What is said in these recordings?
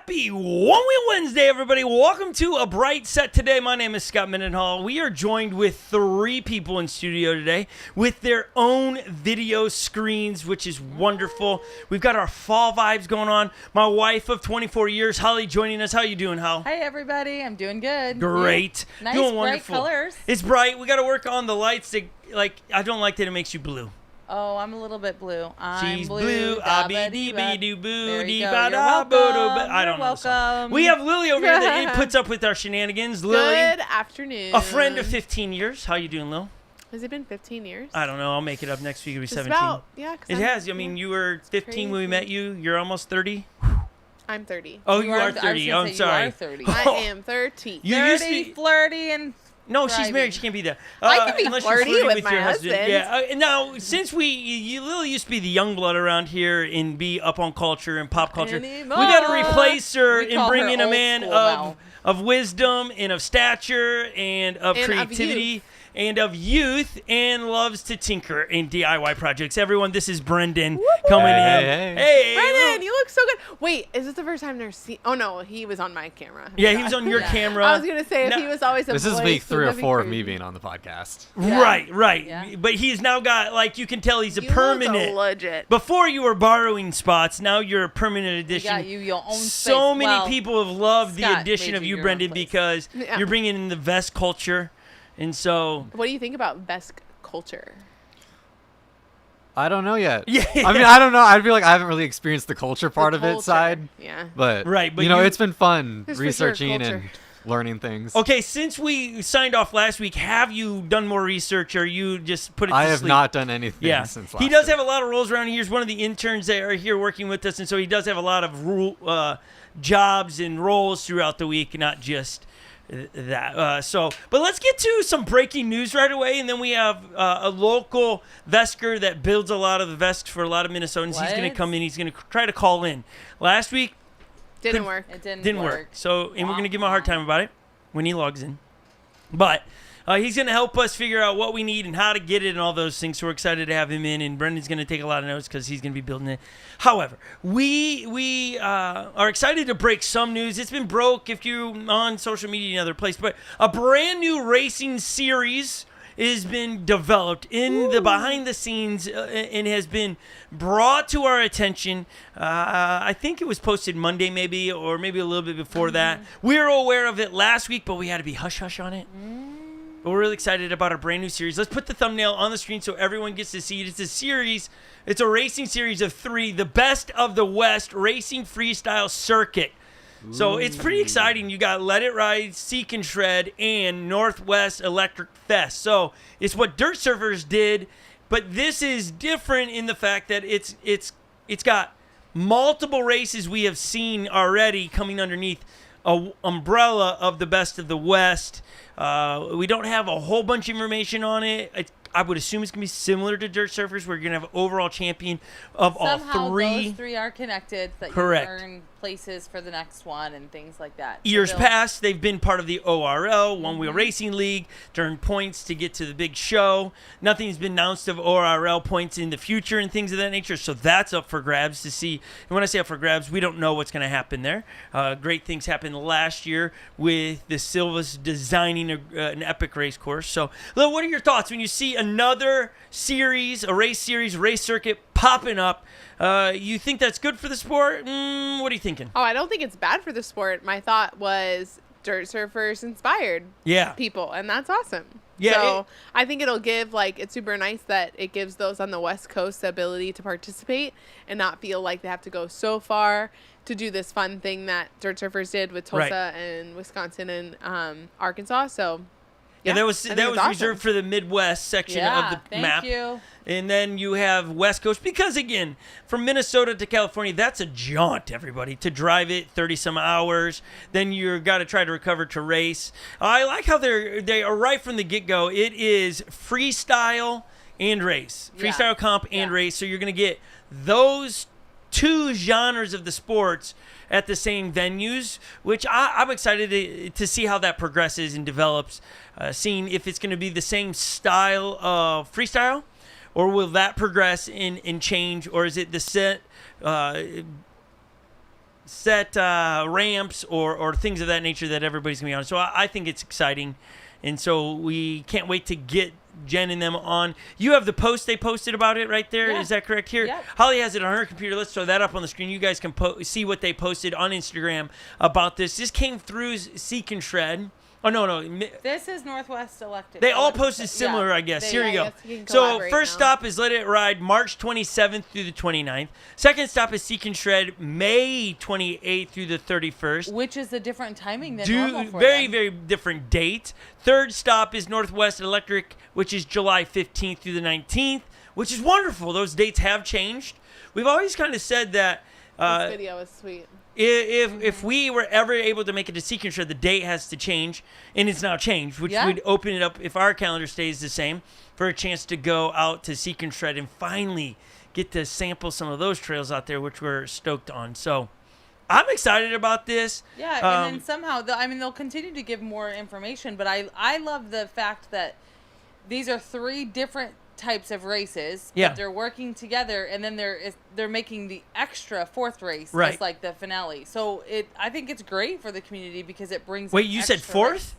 Happy Onewheel Wednesday, everybody. Welcome to A Bright Set today. My name is Scot Mendenhall. We are joined with 3 people in studio today with their own video screens, which is wonderful. We've got our fall vibes going on. My wife of 24 years, Holly, joining us. How you doing, Hal? Hey, everybody. I'm doing good. Great. Yeah. Nice, doing bright wonderful. colors. It's bright. We got to work on the lights. I don't like that it makes you blue. Oh, I'm a little bit blue. She's blue. I don't know. Welcome. We have Lily over here that puts up with our shenanigans. Lily, Good afternoon. a friend of 15 years. How you doing, Lil? Has it been 15 years? I don't know. I'll make it up next week. It'll be Just 17. about, yeah. It has. I mean, you were 15 when we met you. You're almost 30. I'm 30. Oh, you are 30. Oh, I'm sorry. You are 30. I am 30. You used to 30, be... flirty, and No, she's thriving. married. She can't be that. I can be unless you're flirty flirting with my your husband. husband. Yeah. Now, since Lily used to be the young blood around here and be up on culture and pop culture, Anymore. we got to replace her We and call bring her in a old man school of now. wisdom and of stature and of And of creativity. youth. And of youth and loves to tinker in DIY projects. Everyone, this is Brendan coming in. Hey, Brendan, you look so good. Wait, is this the first time they're seeing? Oh, no, he was on my camera. Yeah, he was on your Yeah. camera. I was going to say, if Now- he was always a This is voice, week 3 or that'd be 4 of me crazy. being on the podcast. Yeah. Right. Yeah. But he's now got, like, you can tell he's a You permanent. look legit. Before you were borrowing spots, now you're a permanent you addition. got you your own So space. many Well, people have loved the Scott addition made of you you, your own Brendan, place. because Yeah. you're bringing in the Vesc culture. And so, What do you think about Vesc culture? I don't know yet. Yeah. I mean, I don't know. I feel like I haven't really experienced the culture part of it Culture. side. Yeah. But, Right, but you know, you- it's been fun There's for sure researching culture. and learning things. okay, since we signed off last week, have you done more research or you just put it I to have sleep? not done anything Yeah, since last he does week. have a lot of roles around here. He's one of the interns that are here working with us, and so he does have a lot of jobs and roles throughout the week, not just that. But let's get to some breaking news right away, and then we have a local Vesker that builds a lot of the Vesks for a lot of Minnesotans. He's going to What? come in. He's going to try to call in. Last week Didn't work. It didn't, didn't work. So, and we're going to give him a hard time about it when he logs in. But he's going to help us figure out what we need and how to get it and all those things. So we're excited to have him in, and Brendan's going to take a lot of notes because he's going to be building it. However, we are excited to break some news. It's been broke if you're on social media and other places, but a brand new racing series has been developed in the behind the scenes and has been brought to our attention. I think it was posted Monday maybe, or maybe a little bit before that. We were aware of it last week, but we had to be hush-hush on it. But we're really excited about our brand new series. Let's put the thumbnail on the screen so everyone gets to see it. It's a series. It's a racing series of 3, the Best of the West Racing Freestyle Circuit. So it's pretty exciting. You got Let It Ride, Seek and Shred, and Northwest Electric Fest. So it's what Dirt Surfers did, but this is different in the fact that it's got multiple races we have seen already coming underneath a umbrella of the Best of the West. We don't have a whole bunch of information on it. I would assume it's going to be similar to Dirt Surfers. We're going to have an overall champion of Somehow all 3. those 3 are connected. That Correct. You earn places for the next one and things like that. Years So past, they've been part of the ORL, One Wheel Racing League, to earn points to get to the big show. Nothing's been announced of ORL points in the future and things of that nature, so that's up for grabs to see. And when I say up for grabs, we don't know what's going to happen there. Great things happened last year with the Silvas designing an epic race course. So, Lil, what are your thoughts when you see another series, a race series, race circuit popping up? You think that's good for the sport? What are you thinking? Oh, I don't think it's bad for the sport. My thought was Dirt Surfers inspired Yeah. people, and that's awesome. Yeah, So I think it'll give, it's super nice that it gives those on the West Coast the ability to participate and not feel like they have to go so far to do this fun thing that Dirt Surfers did with Tulsa Right. and Wisconsin and Arkansas. So Yeah, that was I think that it's was awesome. reserved for the Midwest section Yeah, of the thank map. you. And then you have West Coast, because again, from Minnesota to California, that's a jaunt, everybody, to drive it 30 some hours. Then you got to try to recover to race. I like how they are right from the get-go. It is freestyle and race. Yeah. Freestyle comp and Yeah. race. So you're going to get those 2 genres of the sports at the same venues, which I'm excited to see how that progresses and develops, seeing if it's going to be the same style of freestyle, or will that progress and change, or is it the ramps or things of that nature that everybody's going to be on. So I think it's exciting. And so we can't wait to get Jen and them on. You have the post they posted about it right there. Yeah. Is that correct? Here, Yep. Holly has it on her computer. Let's throw that up on the screen. You guys can see what they posted on Instagram about this. This came through Seek and Shred. Oh, no. This is Northwest Electric. They all posted similar, I guess. Here we go. So first stop is Let It Ride, March 27th through the 29th. Second stop is Seek and Shred, May 28th through the 31st. Which is a different timing than normal for Very, them. very different date. Third stop is Northwest Electric, which is July 15th through the 19th, which is wonderful. Those dates have changed. We've always kind of said that This video is sweet. if we were ever able to make it to Seek and Shred, the date has to change, and it's now changed, which would open it up, if our calendar stays the same, for a chance to go out to Seek and Shred and finally get to sample some of those trails out there, which we're stoked on. So I'm excited about this. Yeah, and then somehow, they'll continue to give more information, but I love the fact that these are 3 different types of races, Yeah. but they're working together, and then they're making the extra 4th race Right. as like the finale. So I think it's great for the community because it brings. Wait, an you said extra 4th? race.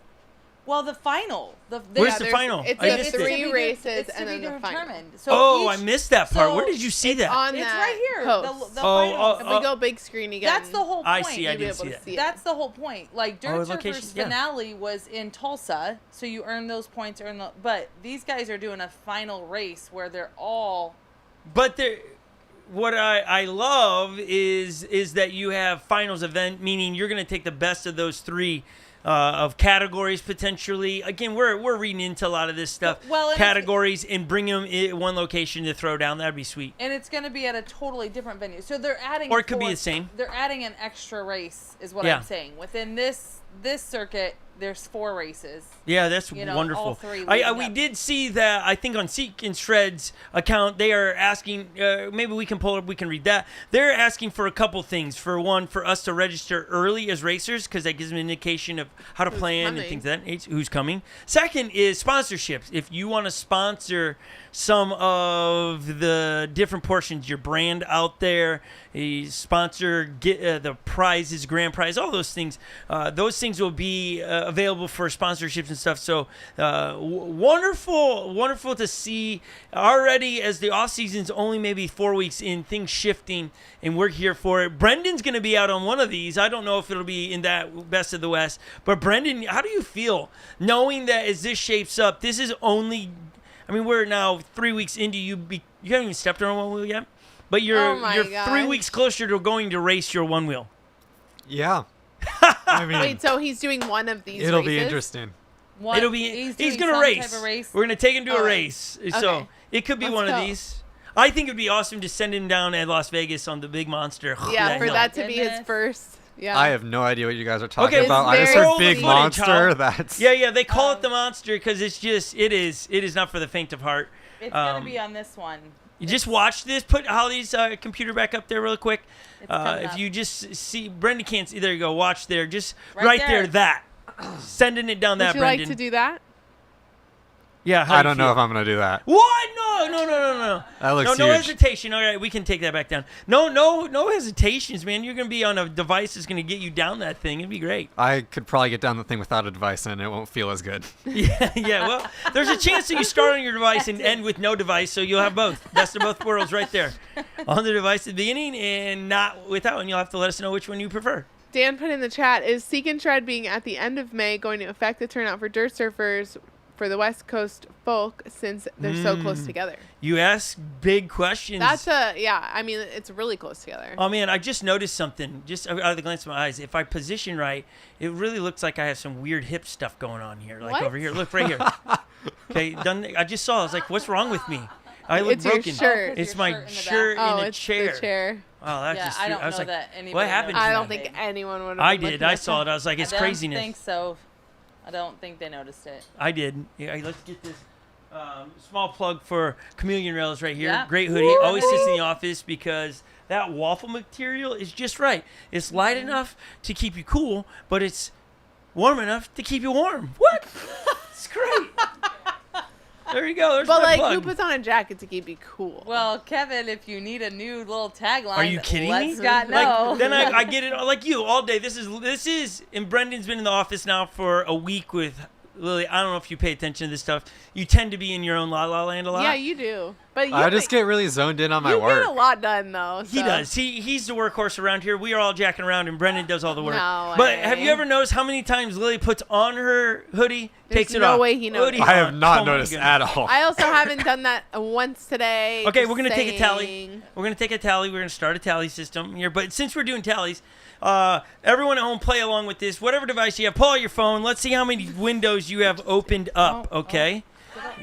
Well, the final. Where's the final? It's I the missed it. 3 races it's and to then be the final. determined. So Oh, I each- missed that part. so Where did you see that? On It's that right here. post. The Oh, final. If we go big screen again, That's the whole point. I see. I you'll be didn't able see to that. see it. That's the whole point. Like Dirt location, Surfer's yeah. finale was in Tulsa, so you earn those points. But these guys are doing a final race where they're all. But what I love is that you have finals event, meaning you're going to take the best of those 3 of categories potentially. Again, we're reading into a lot of this stuff. Well, and categories and bring them in one location to throw down. That'd be sweet. And it's going to be at a totally different venue. So they're adding. Or it could be the same. They're adding an extra race, is what Yeah. I'm saying. Within this circuit, there's 4 races. Yeah, that's You know, wonderful. all 3 We leading up. did see that. I think on Seek and Shred's account, they are asking. Maybe we can pull it up. We can read that. They're asking for a couple things. For one, for us to register early as racers because that gives them an indication of how to plan and coming. things of that nature. Who's coming? Second is sponsorships. If you want to sponsor some of the different portions, your brand out there, sponsor, get the prizes, grand prize, all those things. Those things will be available for sponsorships and stuff. So wonderful to see already as the off season's only maybe 4 weeks in, things shifting, and we're here for it. Brendan's going to be out on one of these. I don't know if it'll be in that Best of the West, but Brendan, how do you feel knowing that as this shapes up, this is only, we're now 3 weeks into you haven't even stepped on one wheel yet, but you're Oh my 3 gosh. weeks closer to going to race your one wheel. Yeah. I mean, Wait, so he's doing one of these it'll races? be interesting. It'll be He's he's doing gonna some race. type of race. We're gonna take him to a All right. race. So Okay. it could be Let's one of go. these. I think it'd be awesome to send him down at Las Vegas on the big monster. Yeah, for hill. that to be his Goodness. first. Yeah. I have no idea what you guys are talking Okay, about. it's I just very heard big footage, monster. Hal. That's Yeah, they call it the monster because it is not for the faint of heart. It's going to be on this one. You just watch this. Put Holly's computer back up there real quick. It's coming If up. you just see, Brendan can't see. There you go. Watch there. Just Right right there. there. That. Sending it down Would that, you Brendan. like to do that? Yeah. How I do you don't know feel? if I'm gonna do that. What? No. That looks no huge. hesitation. All right, we can take that back down. No hesitations, man. You're gonna be on a device that's gonna get you down that thing. It'd be great. I could probably get down the thing without a device and it won't feel as good. Yeah. Well, there's a chance that you start on your device and end with no device, so you'll have both. Best of both worlds, right there. On the device at the beginning and not without, and you'll have to let us know which one you prefer. Dan put in the chat, is Seek and Shred being at the end of May going to affect the turnout for dirt surfers for the West Coast folk since they're so close together? You ask big questions. It's really close together. Oh man, I just noticed something. Just out of the glance of my eyes, if I position right, it really looks like I have some weird hip stuff going on here, like What? over here. Look right here. Okay, done. I just saw. I was like, "What's wrong with me? I look It's your broken." shirt. It's Your my shirt in the back. shirt Oh, in a it's chair. the chair. Wow, that Yeah, just. I don't was know like, that anybody what happened? knows to I that? don't think anyone would have. I did. I saw it. I was like, it's I don't craziness. think so. I don't think they noticed it. I did. Yeah, let's get this small plug for Chameleon Rails right here. Yeah. Great hoodie. Woo! Always sits in the office because that waffle material is just right. It's light enough to keep you cool, but it's warm enough to keep you warm. What? It's great. There you go. There's But my like, plug. who puts on a jacket to keep you cool? Well, Kevin, if you need a new little tagline, Are you kidding let me? Scott know. Like, then I get it like you all day. This is, and Brendan's been in the office now for a week with Lily. I don't know if you pay attention to this stuff. You tend to be in your own la la land a lot. Yeah, you do. But you I just get really zoned in on my you work. get a lot done though. He so. does. He's the workhorse around here. We are all jacking around, and Brendan does all the work. No But way. have you ever noticed how many times Lily puts on her hoodie, There's takes it no off? way he noticed. Hoodie I have on. not Oh my noticed goodness. at all. I also haven't done that once today. Okay, just we're gonna take a tally. saying. We're gonna take a tally. We're gonna start a tally system here. But since we're doing tallies, everyone at home play along with this. Whatever device you have, pull out your phone. Let's see how many windows you have opened up. Okay.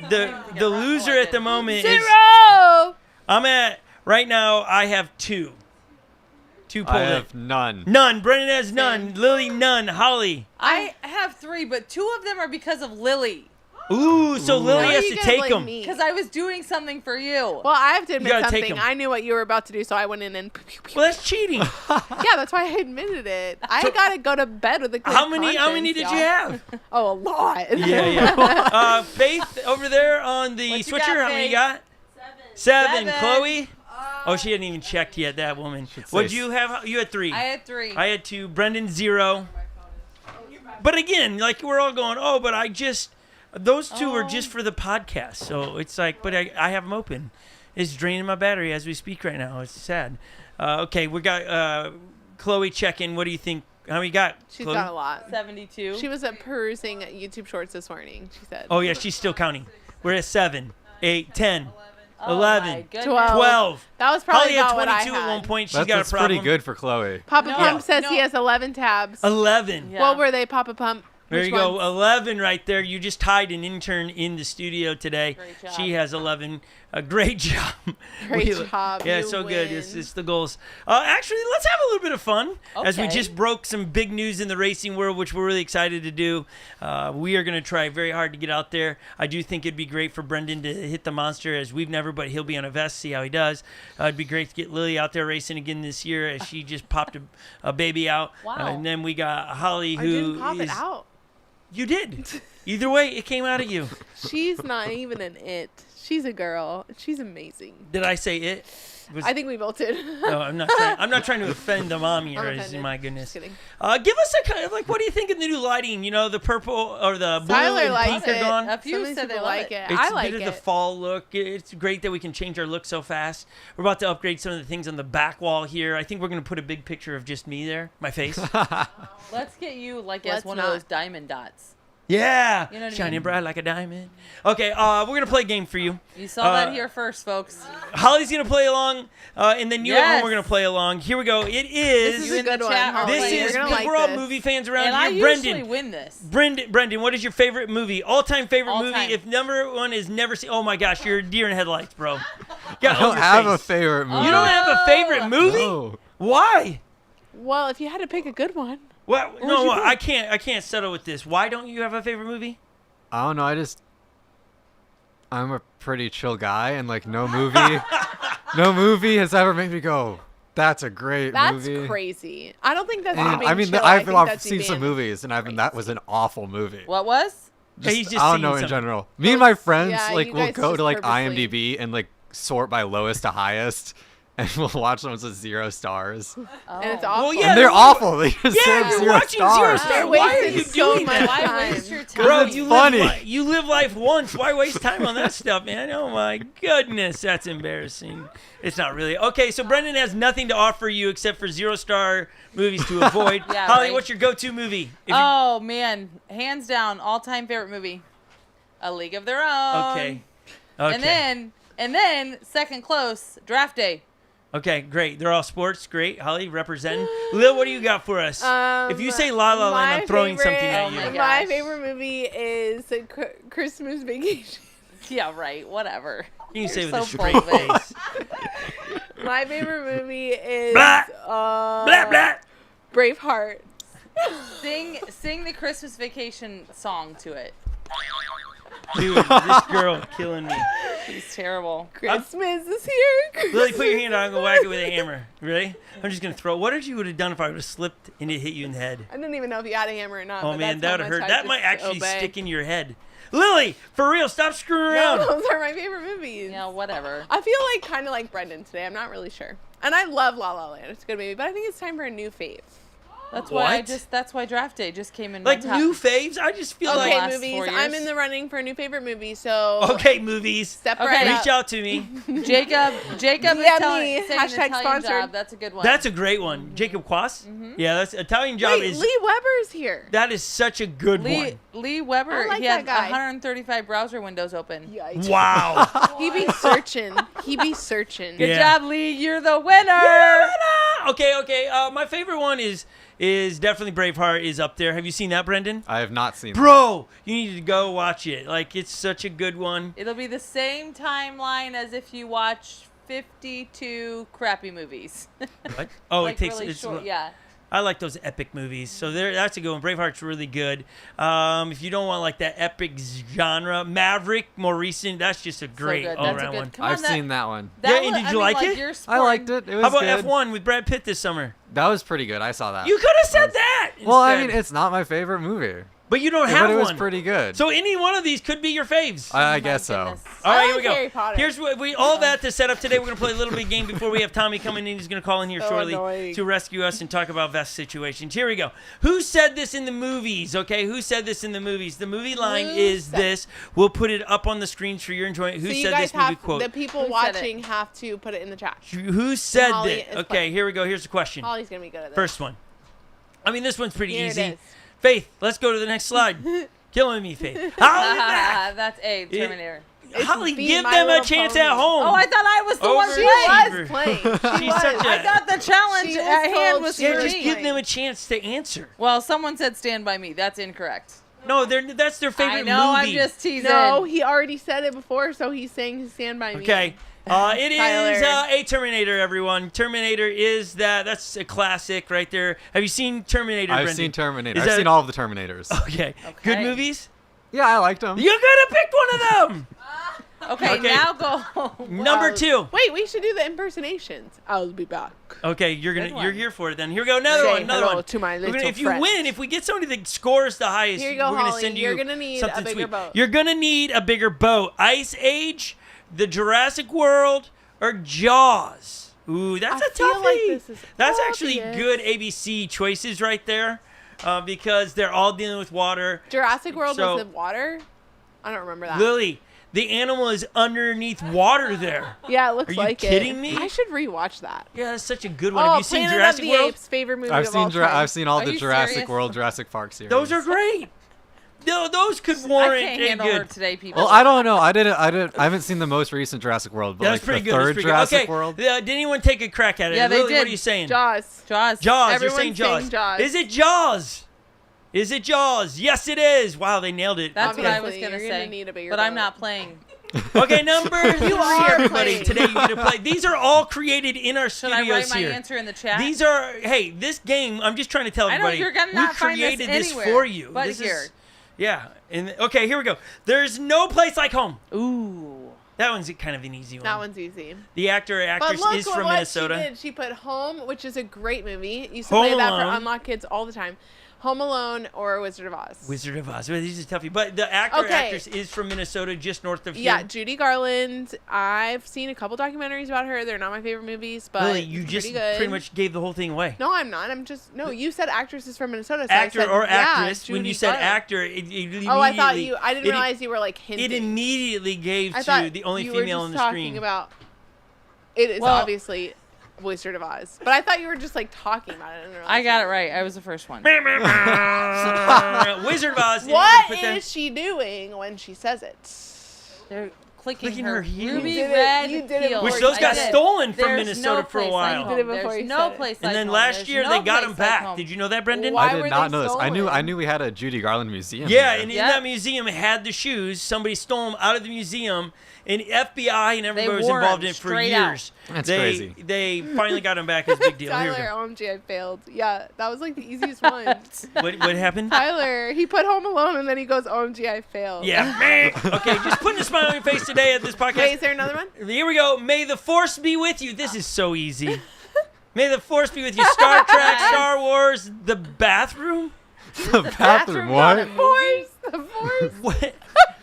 The loser at the moment is. 0. I'm at right now. I have two. Two pulled I in. have none. None. Brendan has none. Lily none. Holly. I have 3, but 2 of them are because of Lily. Ooh, so Lily Why has are you to gonna take blame them. me? Because I was doing something for you. Well, I have to admit gotta take something. 'em. I knew what you were about to do, so I went in and. Well, that's cheating. Yeah, that's why I admitted it. I gotta go to bed with a clear How many conscience, did y'all. you have? Oh, a lot. Yeah. Faith over there on the What you switcher. got, How many you Faith? got? 7. 7. Chloe. Oh, she hadn't even checked yet. That woman. What'd say you have? You had 3. I had 3. I had 2. Brendan 0. But again, like we're all going. Oh, but I just those 2 are just for the podcast. So it's like, but I have them open. It's draining my battery as we speak right now. It's sad. Okay, we got Chloe check-in. What do you think? How many you got? She's Chloe? got a lot. 72. She was perusing YouTube Shorts this morning. She said. Oh yeah, she's still counting. We're at 7, 8, 10, Oh, 11, my goodness. 12. That was probably Holly had about what I 22 had. at one point. She's That's, got a that's problem. pretty good for Chloe. Papa No. Pump Yeah. says he No. has 11 tabs. 11. Yeah. What were they, Papa Pump? There Which you go. ones? 11 right there. You just tied an intern in the studio today. Great job. She has 11. A great job. Great We- job. Yeah, You so good. win. It's the goals. Actually, let's have a little bit of fun as we Okay. just broke some big news in the racing world, which we're really excited to do. We are going to try very hard to get out there. I do think it'd be great for Brendan to hit the monster as we've never, but he'll be on a vest, see how he does. It'd be great to get Lily out there racing again this year as she just popped a baby out. Wow. And then we got Holly, I who didn't pop is- it out. You did. Either way, it came out of you. She's not even an it. She's a girl. She's amazing. Did I say it? Was- I think we both did. No, I'm not trying to offend the mom here. I'm Is offended. my goodness. Just kidding. Give us a kind of like, what do you think of the new lighting? You know, the purple or the blue Skylar and likes pink are it. gone. A few Some of these said they people love like it. It's I a like bit it. of the fall look. It's great that we can change our look so fast. We're about to upgrade some of the things on the back wall here. I think we're going to put a big picture of just me there, my face. Let's get you like as Let's one not. of those diamond dots. Yeah. You know what I Shining mean? bright like a diamond. Okay, we're going to play a game for you. You saw that Uh, here first, folks. Holly's going to play along, and then you at home Yes. we're going to play along. Here we go. It This is... is You a in the good one. chat are Holly. This playing. is You're gonna because like we're all this. movie fans around And I here. usually win this. Brendan, what is your favorite movie? All-time favorite All movie? time. If number one is never seen... Oh, my gosh, you're a deer in headlights, bro. You I don't have a favorite movie. You don't have a favorite movie? No. Why? Well, if you had to pick a good one. Well, would no, you pick? I can't settle with this. Why don't you have a favorite movie? I don't know. I'm a pretty chill guy, and like no movie has ever made me go, "That's a great That's movie." crazy. I don't think that's And, you being I mean, chill. I've think that's you seen some being- movies, and that was an awful movie. What was? Yeah, he's just I don't seen know in some. general. Me and my friends yeah, like you will guys go just to like purposely- IMDb and like sort by lowest to highest, and we'll watch them with 0 stars. And it's Oh. awful. Well, yeah, And they're you- awful. They just Yeah, have you're 0 watching 0 stars. stars. You're Why are wasting you so doing much that? Why time. waste your time? Bro, it's you funny. you live life once. Why waste time on that stuff, man? Oh my goodness, that's embarrassing. It's not really. Okay, so Brendan has nothing to offer you except for 0-star movies to avoid. Yeah, Holly, right. what's your go-to movie? If you- Oh man, hands down, all-time favorite movie, A League of Their Own. okay. And then second close, Draft Day. Okay, great. They're all sports. Great. Holly, representing. Lil, what do you got for us? If you say La La Land, my I'm throwing something at Oh you. my My gosh. favorite movie is Christmas Vacation. Yeah, right. Whatever. You can say with so a straight phobic. face. My favorite movie is Blah. uh, Blah, blah. Braveheart. Sing the Christmas Vacation song to it. Dude, this girl killing me. He's terrible. Christmas is here. Lily, put your hand out. I'm going to whack it with a hammer. Ready? I'm just going to throw. What if you would have done if I would have slipped and it hit you in the head? I didn't even know if you had a hammer or not. Oh, but man, that's that how would have much hurt. I That might just actually obey. stick in your head. Lily, for real, stop screwing around. No, those are my favorite movies. Yeah, whatever. I feel like kind of like Brendan today. I'm not really sure. And I love La La Land. It's a good movie, but I think it's time for a new fave. That's why What? that's why draft day just came in. Like my top. new faves? I just feel Okay, last movies. 4 years. I'm in the running for a new favorite movie, so like, okay, movies. step Okay. right Reach up. out to me. Jacob DM is telling, me. saying Hashtag Italian sponsored. job. That's a good one. That's a great one. Jacob Quas? Yeah, that's Italian Job Wait, is Lee Weber's here. that is such a good one. Lee Weber. I like he has that guy. 135 browser windows open. Yikes. Wow. He be searching. He be searching. Good Yeah. job, Lee. You're the winner. Okay. My favorite one is definitely Braveheart is up there. Have you seen that, Brendan? I have not seen that. Bro, you need to go watch it. Like, it's such a good one. It'll be the same timeline as if you watch 52 crappy movies. What? Oh, like it takes. really It's, short. Yeah. I like those epic movies. So that's a good one. Braveheart's really good. If you don't want like that epic genre, Maverick, more recent, that's just a great so good. all That's a around good. one. Come on, I've seen that one. Yeah, and did you like it? You're I sporting- liked it. It was How about good. F1 with Brad Pitt this summer? That was pretty good. I saw that. You could have said that. Well, I instead. mean, it's not my favorite movie, but you don't have but it was one. pretty good. So any one of these could be your faves. I Oh guess my so. goodness. All right, I here we like go. Harry Potter. Here's what we all that to set up today. We're gonna play a little bit game before we have Tommy coming in. He's gonna call in here So shortly annoying. to rescue us and talk about Vesc situations. Here we go. Who said this in the movies? Okay, who said this in the movies? The movie line Who is said- this. We'll put it up on the screens for your enjoyment. Who So you said guys this movie have quote? the people Who said it? watching have to put it in the chat. Who said Holly this? is Okay, playing. here we go. Here's the question. Holly's gonna be good at this. First one. I mean, this one's pretty Here it easy. is. Faith, let's go to the next slide. Killing me, Faith. Holly, back. That's A, Terminator. It's Holly, Be give My them a Little chance Pony. at home. Oh, I thought I was the one Overachiever. playing. Was playing. She's such a. I thought the challenge She was at hand told was she yeah, for was just me. give them a chance to answer. Well, someone said Stand By Me. That's incorrect. No, that's their favorite I know, movie. I'm just teasing. No, he already said it before, so he's saying Stand By Me. Okay. It is Tyler. a Terminator, everyone. Terminator is that's a classic right there. Have you seen Terminator, I've Brendan? seen Terminator. Is I've that- seen all of the Terminators. Okay. Good movies? Yeah, I liked them. You could have picked one of them. Okay, Okay. now go. Number 2. Wait, we should do the impersonations. I'll be back. Okay, you're Good one. here for it then. Here we go. Another Say one. Another hello one. to my We're little if you friends. win, if we get somebody that scores the highest, Here you go, we're gonna Holly. send you You're gonna need a something bigger sweet. boat. You're gonna need a bigger boat. Ice Age, the Jurassic World, or Jaws. Ooh, that's I a feel toughie. like this is That's actually obvious. good ABC choices right there, because they're all dealing with water. Jurassic World So- was in water? I don't remember that. Lily, the animal is underneath water there. Yeah, it looks Are you like it. kidding me? I should rewatch that. Yeah, that's such a good one. Oh, Have you seen Planet Jurassic of the World? Apes, favorite movie I've of all seen time. I've seen all Are the you Jurassic serious? World, Jurassic Park series. Those are great. No, those could I warrant can't a handle her good. today, people. Well, I don't know. I haven't seen the most recent Jurassic World, but Yeah, like that's pretty the good. That's third pretty Jurassic good. Okay, World. did anyone take a crack at it? Yeah, they Lily, What did. are you saying? Jaws. Jaws. Jaws. You're Everyone's saying Jaws. saying Jaws. Is it Jaws? Is it Jaws? Yes, it is. Wow, they nailed it. That's what I was Obviously, gonna you're gonna say. need a bigger But I'm boat. not playing. Okay, number 3, are everybody. playing. Today you get to play. These are all created in our Should I studios write my here. answer in the chat? These are this game. I'm just trying to tell I know everybody. you're gonna we not find this created this anywhere for you. but this here. Is, yeah. And okay, here we go. There's no place like home. Ooh. That one's kind of an easy one. That one's easy. The actor or But actress look is what from Minnesota. she did. She put Home, which is a great movie. Used to Home play that for Alone. Unlocked Kids all the time. Home Alone or Wizard of Oz. Wizard of Oz. Well, these are toughy. But the actor or Okay. actress is from Minnesota, just north of here. Yeah, Judy Garland. I've seen a couple documentaries about her. They're not my favorite movies, but Lily, you just pretty good. pretty much gave the whole thing away. No, I'm not. I'm just you said actress is from Minnesota. So Actor I said, or yeah, actress. When Judy you said Garland. actor, it immediately. Oh, I thought you. I didn't it- realize you were like hinting. It immediately gave I to thought the only you were female just on the talking screen. about. It is Well- obviously Wizard of Oz, but I thought you were just like talking about it. I got it right. I was the first one. Wizard of Oz. What Put that- is she doing when she says it? They're clicking, Clicking her, her heels. ruby You did it- red you did it heels. before Which those I got did. stolen from There's Minnesota no for a place while. Like You did it home. before There's you no said it. place And like then home. last There's year no they got them place like back. home. Did you know that, Brendan? Why I were did they not know this. I stolen? knew we had a Judy Garland museum. Yeah, here. and in Yep. that museum had the shoes. Somebody stole them out of the museum, And FBI and everybody was wore involved him in it for straight out. years. That's they, crazy. They finally got him back as a big deal. Here we Tyler, go. OMG, I failed. Yeah, that was like the easiest one. What happened? Tyler, he put Home Alone and then he goes, OMG, I failed. Yeah, man. Okay, just putting a smile on your face today at this podcast. Wait, is there another one? Here we go. May the Force be with you. This is so easy. May the Force be with you. Star Trek, Star Wars, the bathroom. The bathroom. What? The Force. What?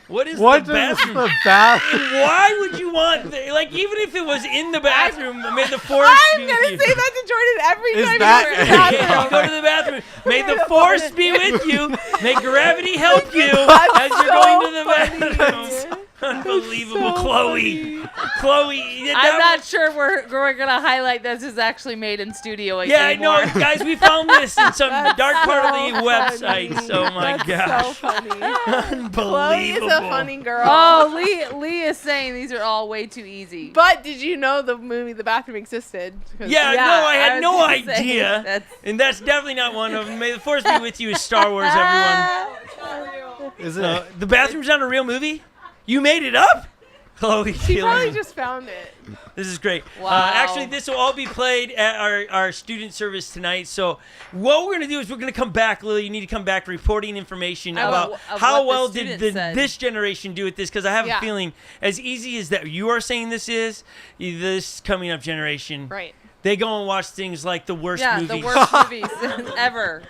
What is What the is bathroom? the bathroom? Why would you want, like, even if it was in the bathroom, may the Force I'm be going with to you. say that to Jordan every Is time that- he goes to the Okay, you bathroom. go to the bathroom. May the Force be with you. May gravity help you That's as you're so going to the funny. bathroom. Unbelievable, so Chloe. Chloe. I'm not sure we're gonna highlight this is actually made in studio Yeah, I anymore. know, guys. We found this in some That's dark part of the so website. funny. Oh my That's gosh, so funny. unbelievable. Chloe is a funny girl. Oh, Lee is saying these are all way too easy. But did you know the movie The Bathroom existed? 'Cause- Yeah, Yeah, no, I had was no gonna say, idea. that's- And that's definitely not one of them. May the Force be with you is Star Wars, everyone. Is it? The bathroom's not a real movie? You made it up? Chloe, She killing probably me. just found it. This is great. Wow. Actually, this will all be played at our student service tonight. So what we're going to do is we're going to come back, Lily. You need to come back reporting information about of how what the well did students said. this generation do at this, because I have a Yeah. feeling as easy as that you are saying this is, this coming up generation, Right. they go and watch things like the worst Yeah, movies. the worst movies ever.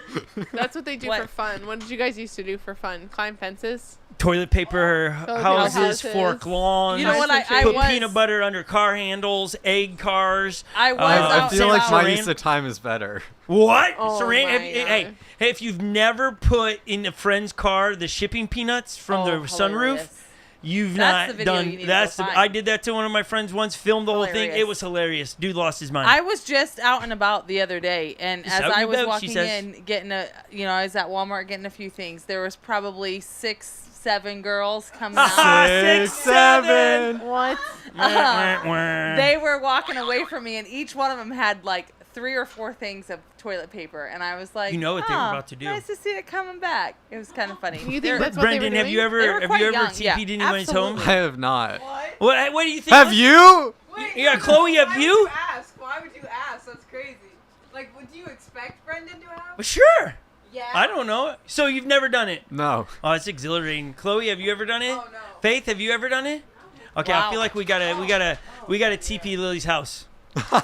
That's what they do What? for fun. What did you guys used to do for fun? Climb fences? Toilet paper, Oh, houses, houses. fork lawns. You know what? I put was peanut butter under car handles, egg cars. I was I out I feel and like about. my use of time is better. What? Oh Saran- my hey, God. hey, if you've never put in a friend's car the shipping peanuts from the sunroof, hilarious. you've That's the not video done. you need to That's go the, find. I did that to one of my friends once. Filmed the whole thing. It Hilarious. was hilarious. Dude lost his mind. I was just out and about the other day, and Just as out I and was about, walking she says. in, getting I was at Walmart getting a few things. There was probably 6, 7 girls coming out. 6, 7. What? They were walking away from me, and each one of them had like 3 or 4 things of toilet paper, and I was like, You know what they were "Huh, about to do." Nice to see it coming back. It was kind of funny. You think They're- that's what they were Brendan, have doing? you They were ever quite young, TP'd yeah, anyone's home? absolutely. I have not. What do you think? Have you? Yeah, Chloe, have you? Ask? Why would you ask? That's crazy. Like, would you expect Brendan to have? Well, sure. Yeah. I don't know. So you've never done it? No. Oh, it's exhilarating. Chloe, have you ever done it? Oh, no. Faith, have you ever done it? Okay, I Wow. feel like we gotta TP Lily's house.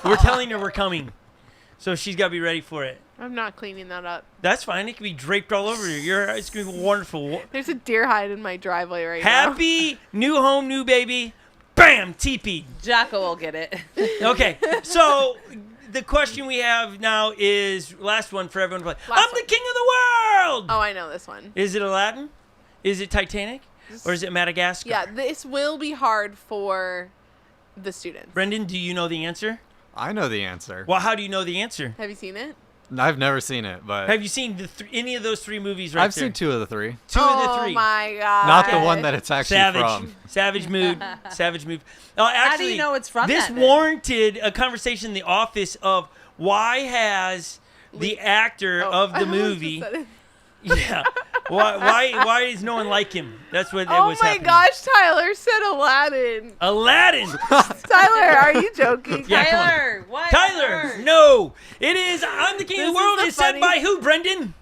We're telling her we're coming, so she's gotta be ready for it. I'm not cleaning that up. That's fine. It can be draped all over you. It's gonna be wonderful. There's a deer hide in my driveway right now. Happy new home, new baby. Bam, TP. Jocko will get it. Okay, so the question we have now is last one for everyone to play. Last I'm the one. king of the world. Oh, I know this one. Is it Aladdin? Is it Titanic? Or is it Madagascar? Yeah, this will be hard for the students. Brendan, do you know the answer? I know the answer. Well, how do you know the answer? Have you seen it? I've never seen it, but Have you seen any of those 3 movies right I've there? seen 2 of the 3. Two of the 3. Oh my god. Not the one that it's actually Savage. from. Savage mood. Savage mood. Actually, How do you know it's from this that then? warranted a conversation in the office of why has the actor Oh, of I the almost movie... just said it. Yeah. Why does no one like him? That's what it Oh was my happening. gosh, Tyler said Aladdin. Aladdin. Tyler, are you joking? Yeah, come on. Tyler, what? Tyler, no. It is I'm the King of the This is World. the It's said funny- by who, Brendan?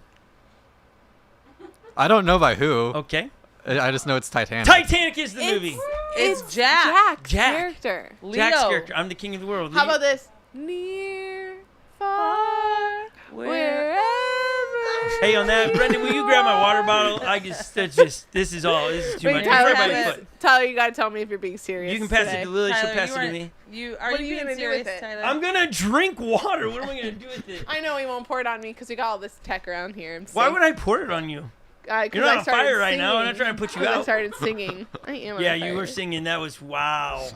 I don't know by who. Okay. I just know it's Titanic. Titanic is the movie. It's Jack. Jack's Jack. character. Leo. Jack's character. I'm the King of the World. How about this? Near, far, wherever. Hey, on that, Brendan, will you grab my water bottle? This is too Wait, much. Tyler, It's right by have your it. foot. Tyler, you gotta tell me if you're being serious. You can pass today. it to Lily. She'll Tyler, pass you it to aren't- me. Are What you are you being gonna do serious, with it? Tyler? I'm gonna drink water. What am I gonna do with it? I know he won't pour it on me because we got all this tech around here. I'm Why safe. would I pour it on you? 'Cause You're not I on started fire right now. I'm not singing. trying to put you 'Cause I out. started singing. I am on Yeah, you were fire. singing. That was wow.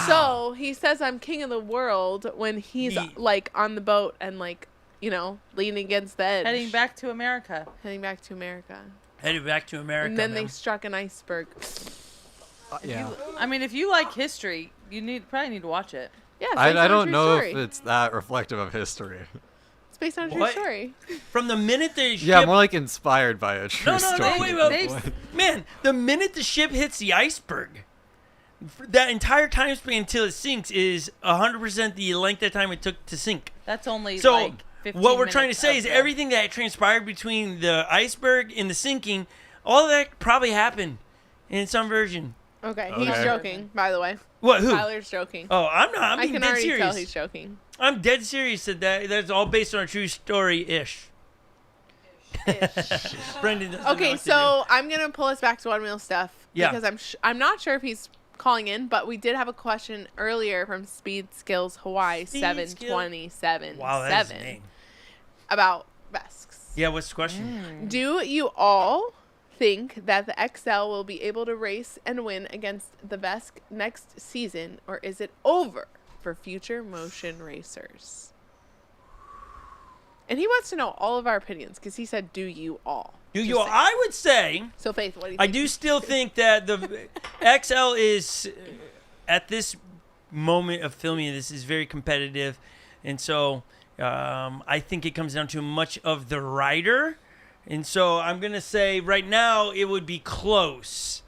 So he says I'm king of the world when he's He- like on the boat and like, leaning against the edge. Heading back to America. Heading back to America. Headed back to America. And then man. they struck an iceberg. Yeah. I mean, if you like history, you probably need to watch it. Yeah, it's based I on a don't true know story. if it's that reflective of history. It's based on a true What? story. From the minute the Yeah, ship more like inspired by a true No, story. wait, They- man, the minute the ship hits the iceberg, that entire time span until it sinks is 100% the length of time it took to sink. That's only So like 15 what we're trying to minutes say of is the- everything that transpired between the iceberg and the sinking, all of that probably happened in some version. Okay, he's Okay. joking, by the way. What? Who? Tyler's joking. Oh, I'm not. I'm I being can dead already tell serious. he's joking. I'm dead serious that's all based on a true story ish. Brendan doesn't know Okay, what to so I'm gonna pull us back to Onewheel stuff Yeah. because I'm not sure if he's calling in, but we did have a question earlier from Speed Skills Hawaii Speed 727 do. Wow, that's his name. about Vesks. Yeah, what's the question? Do you all think that the XL will be able to race and win against the Vesk next season, or is it over for Future Motion racers? And he wants to know all of our opinions because he said, "Do you all?" Do Just you? saying. I would say So Faith, what do you I think? do still think that the XL is at this moment of filming this is very competitive, and so I think it comes down to much of the rider. And so I'm going to say right now it would be close.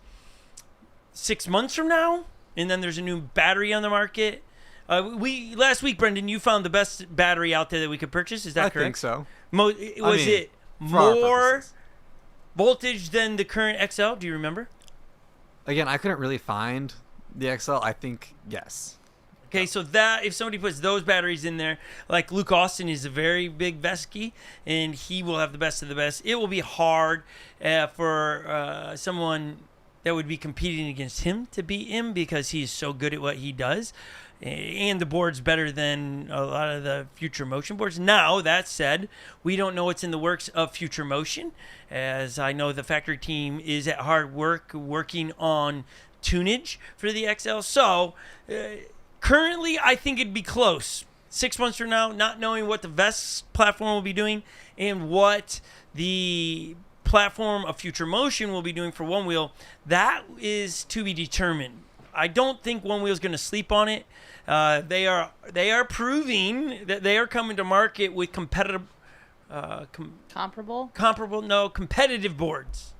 6 months from now, and then there's a new battery on the market. Last week, Brendan, you found the best battery out there that we could purchase. Is that I correct? think so. Was mean, it For our more purposes. voltage than the current XL? Do you remember? Again, I couldn't really find the XL. I think yes. Okay, so that if somebody puts those batteries in there, like Luke Austin is a very big Vesky, and he will have the best of the best. It will be hard for someone that would be competing against him to beat him because he's so good at what he does, and the board's better than a lot of the Future Motion boards. Now, that said, we don't know what's in the works of Future Motion, as I know the factory team is at hard work working on tunage for the XL. So, currently, I think it'd be close. 6 months from now, not knowing what the Vesc platform will be doing and what the platform of Future Motion will be doing for Onewheel, that is to be determined. I don't think Onewheel is going to sleep on it. They are proving that they are coming to market with competitive, comparable. competitive boards.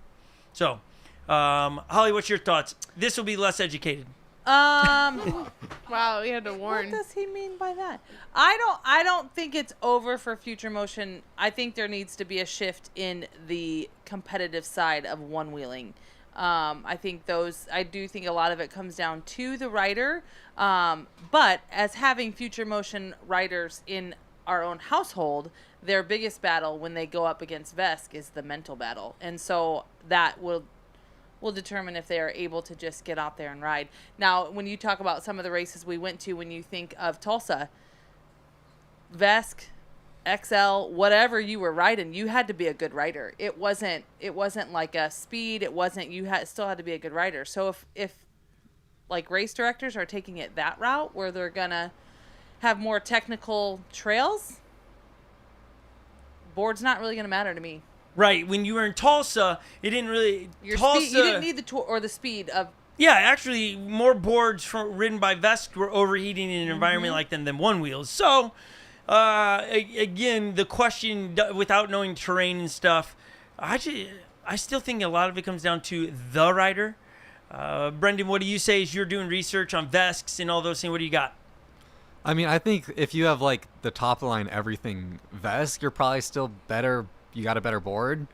So, Holly, what's your thoughts? This will be less educated. Wow, we had to What warn. does he mean by that? I don't think it's over for Future Motion. I think there needs to be a shift in the competitive side of one-wheeling. I do think a lot of it comes down to the rider. But as having Future Motion riders in our own household, their biggest battle when they go up against Vesc is the mental battle. And so that will determine if they are able to just get out there and ride. Now, when you talk about some of the races we went to, when you think of Tulsa, Vesc, XL, whatever you were riding, you had to be a good rider. It wasn't like a speed. It wasn't, still had to be a good rider. So if like race directors are taking it that route where they're gonna have more technical trails, board's not really gonna matter to me. Right. When you were in Tulsa, it didn't really. Your Tulsa, speed, you didn't need the tour or the speed of. Yeah, actually, more boards ridden by Vesc were overheating in an environment like them than Onewheels. So, again, the question, without knowing terrain and stuff, I still think a lot of it comes down to the rider. Brendan, what do you say as you're doing research on Vesks and all those things? What do you got? I mean, I think if you have like the top line everything Vesk, you're probably still better. You got a better board,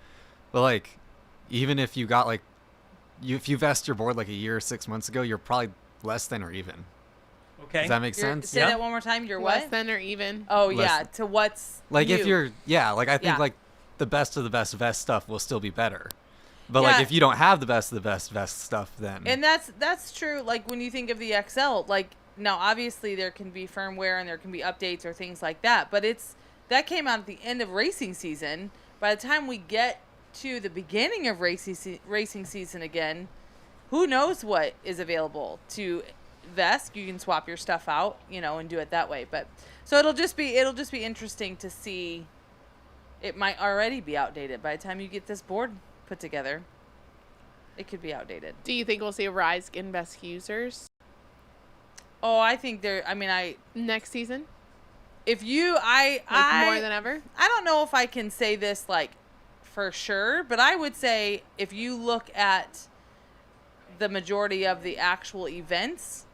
but like, even if you got like, if you vest your board like a year or 6 months ago, you're probably less than or even. Okay. Does that make sense? Say Yeah. that one more time. You're Less what? than or even. Oh Less yeah, than. to what's Like if new. you're, yeah, like I think Yeah. like the best of the best vest stuff will still be better. But Yeah. like if you don't have the best of the best vest stuff, then And that's true. Like when you think of the XL, like now obviously there can be firmware and there can be updates or things like that, but that came out at the end of racing season. By the time we get to the beginning of racing season again, who knows what is available to Vesc? You can swap your stuff out, and do it that way. But so it'll just be interesting to see. It might already be outdated by the time you get this board put together. It could be outdated. Do you think we'll see a rise in Vesk users Oh, I think next season? if you, More than ever? I don't know if I can say this like for sure, but I would say if you look at the majority of the actual events,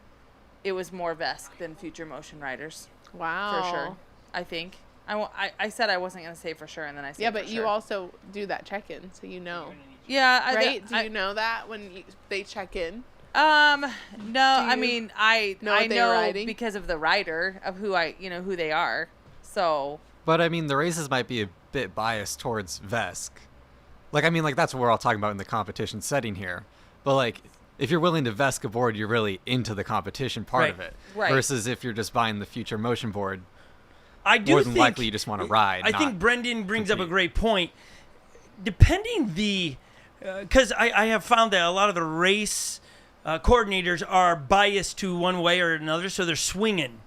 it was more Vesc than Future Motion riders. Wow. For sure. I think. I said I wasn't going to say for sure, and then I said Yeah, but for you sure. also do that check-in, so you know. Yeah. Right? Do you know that when they check in? No, I mean, I know what they were know riding? because of the rider of who they are. So, But I mean, the races might be a bit biased towards Vesc. Like, I mean, like, that's what we're all talking about in the competition setting here. But, like, if you're willing to Vesc a board, you're really into the competition part of it. Right. Versus if you're just buying the Future Motion board, I do more than think, likely you just want to ride. I think Brendan brings up a great point. Depending because I have found that a lot of the race coordinators are biased to one way or another, so they're swinging.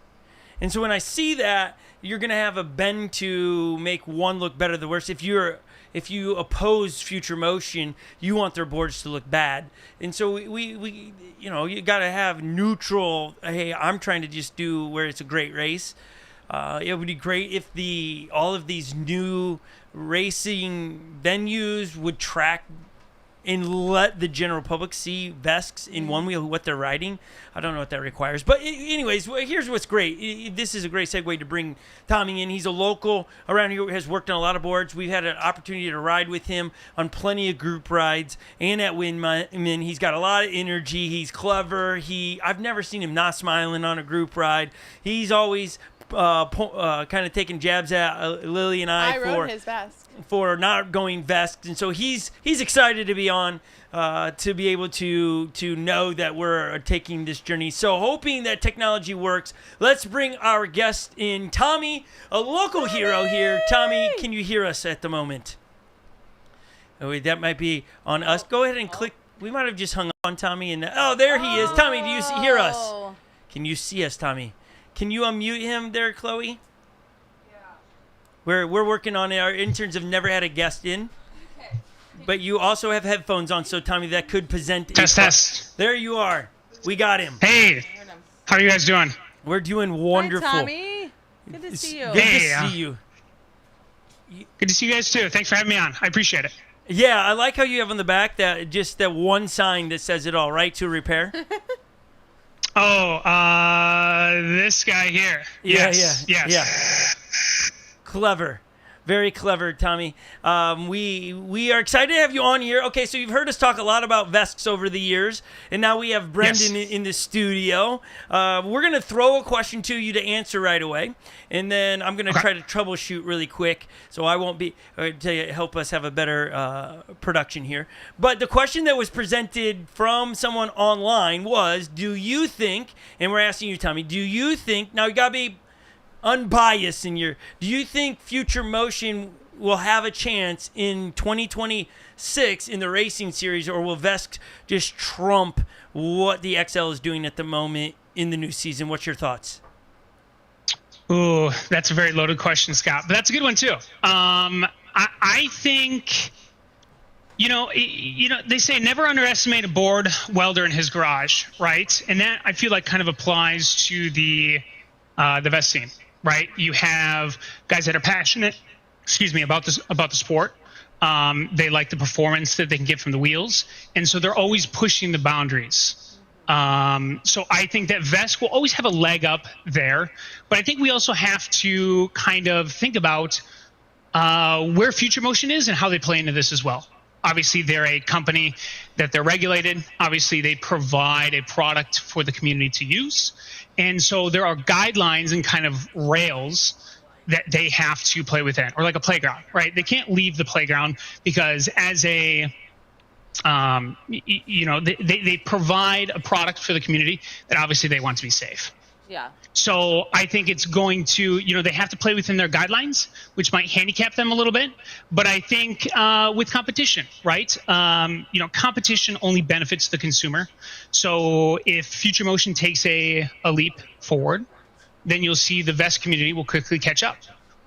And so when I see that, you're going to have a bend to make one look better than the worst. If you oppose Future Motion, you want their boards to look bad. And so we you got to have neutral, hey, I'm trying to just do where it's a great race. It would be great if all of these new racing venues would track and let the general public see Vescs in Onewheel, what they're riding. I don't know what that requires. But anyways, here's what's great. This is a great segue to bring Tommy in. He's a local around here, has worked on a lot of boards. We've had an opportunity to ride with him on plenty of group rides and at Windman. He's got a lot of energy. He's clever. I've never seen him not smiling on a group ride. He's always kind of taking jabs at Lily and I rode his Vesc. for not going Vesc, and so he's excited to be on, to be able to know that we're taking this journey. So hoping that technology works, let's bring our guest in, Tommy, a local hero here. Tommy, can you hear us at the moment? Oh, wait, that might be on us. Go ahead and click. We might have just hung up on Tommy, and there he is. Tommy, do you hear us? Can you see us, Tommy? Can you unmute him there, Chloe? Yeah. We're working on it. Our interns have never had a guest in. Okay. But you also have headphones on, so Tommy, that could present. Test. There you are. We got him. Hey, how are you guys doing? We're doing wonderful. Hi, Tommy. Good to see you. Good Hey, to see you. Good to see you guys too. Thanks for having me on. I appreciate it. Yeah, I like how you have on the back that one sign that says it all, right to repair. Oh, this guy here. Yes. Yeah. Clever. Very clever, Tommy. We are excited to have you on here. Okay, so you've heard us talk a lot about Vescs over the years, and now we have Brendan in the studio. We're going to throw a question to you to answer right away, and then I'm going to try to troubleshoot really quick, so I won't be to help us have a better production here. But the question that was presented from someone online was, do you think, and we're asking you, Tommy, do you think, now you got to be unbiased in do you think Future Motion will have a chance in 2026 in the racing series, or will Vesc just trump what the XL is doing at the moment in the new season? What's your thoughts? Ooh, that's a very loaded question, Scott, but that's a good one too. I think, they say never underestimate a board welder in his garage, right? And that I feel like kind of applies to the Vesc scene. Right, you have guys that are passionate, about the sport. They like the performance that they can get from the wheels, and so they're always pushing the boundaries. So I think that Vesc will always have a leg up there, but I think we also have to kind of think about where Future Motion is and how they play into this as well. Obviously, they're a company that they're regulated. Obviously, they provide a product for the community to use. And so there are guidelines and kind of rails that they have to play within, or like a playground, right? They can't leave the playground because as they provide a product for the community that obviously they want to be safe. Yeah. So I think it's going to, they have to play within their guidelines, which might handicap them a little bit. But I think with competition, right? Competition only benefits the consumer. So if Future Motion takes a leap forward, then you'll see the Vesc community will quickly catch up.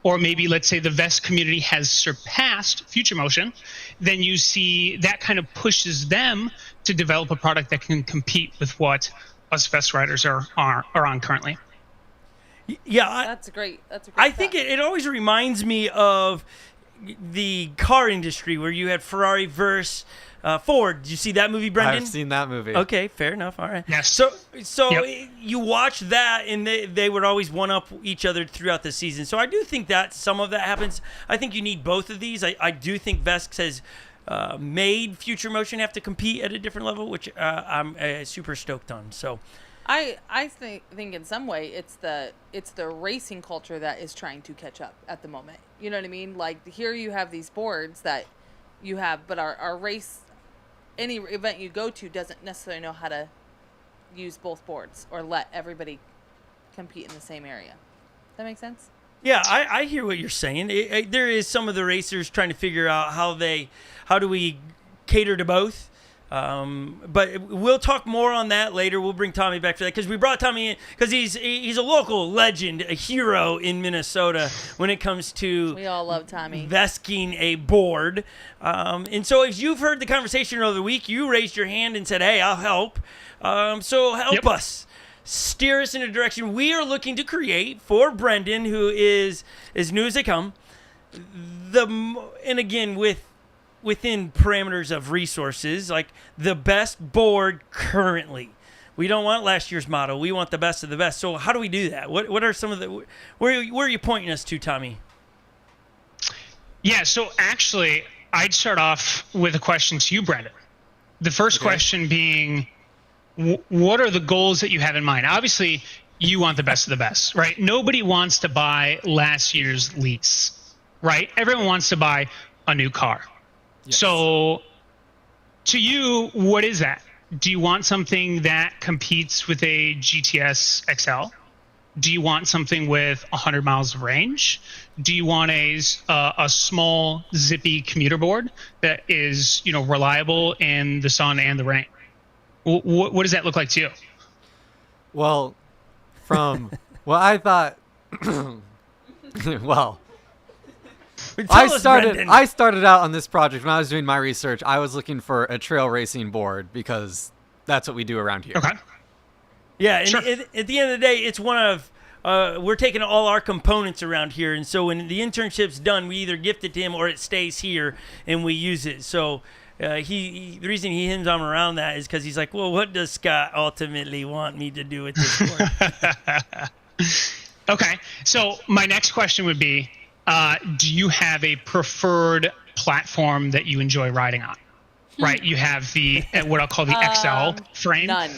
Or maybe let's say the Vesc community has surpassed Future Motion, then you see that kind of pushes them to develop a product that can compete with what us Vesc riders are on currently. Yeah, That's great. I think it always reminds me of the car industry where you had Ferrari versus Ford. Did you see that movie, Brendan? I've seen that movie. Okay, fair enough. All right. Yes. So Yep. you watch that, and they would always one up each other throughout the season. So I do think that some of that happens. I think you need both of these. I do think Vesc has made Future Motion have to compete at a different level, which I'm super stoked on. So I think in some way it's the racing culture that is trying to catch up at the moment. You know what I mean? Like here you have these boards that you have, but our race, any event you go to doesn't necessarily know how to use both boards or let everybody compete in the same area. That make sense? yeah, I hear what you're saying. There is some of the racers trying to figure out how do we cater to both. But we'll talk more on that later. We'll bring Tommy back for that because we brought Tommy in because he's a local legend, a hero in Minnesota when it comes to We all love Tommy. vesking a board. And so if you've heard the conversation over the week, you raised your hand and said, hey, I'll help. So help Yep. us. Steer us in a direction we are looking to create for Brendan, who is as new as they come. And again, within parameters of resources, like the best board currently. We don't want last year's model. We want the best of the best. So how do we do that? What are some of the where are you pointing us to, Tommy? Yeah, so actually, I'd start off with a question to you, Brendan. The first question being, what are the goals that you have in mind? Obviously, you want the best of the best, right? Nobody wants to buy last year's lease, right? Everyone wants to buy a new car. Yes. So to you, what is that? Do you want something that competes with a GTS XL? Do you want something with 100 miles of range? Do you want a small, zippy commuter board that is, reliable in the sun and the rain? What does that look like to you? Well, I thought, well, Tell us, Brendan. I started out on this project when I was doing my research. I was looking for a trail racing board because that's what we do around here. Okay. Yeah, and Sure. at the end of the day, it's one of we're taking all our components around here, and so when the internship's done, we either gift it to him or it stays here and we use it. So the reason he hems on around that is because he's like, well, what does Scott ultimately want me to do with this board? Okay. So my next question would be, do you have a preferred platform that you enjoy riding on? Right. You have the what I'll call the XL frame. None.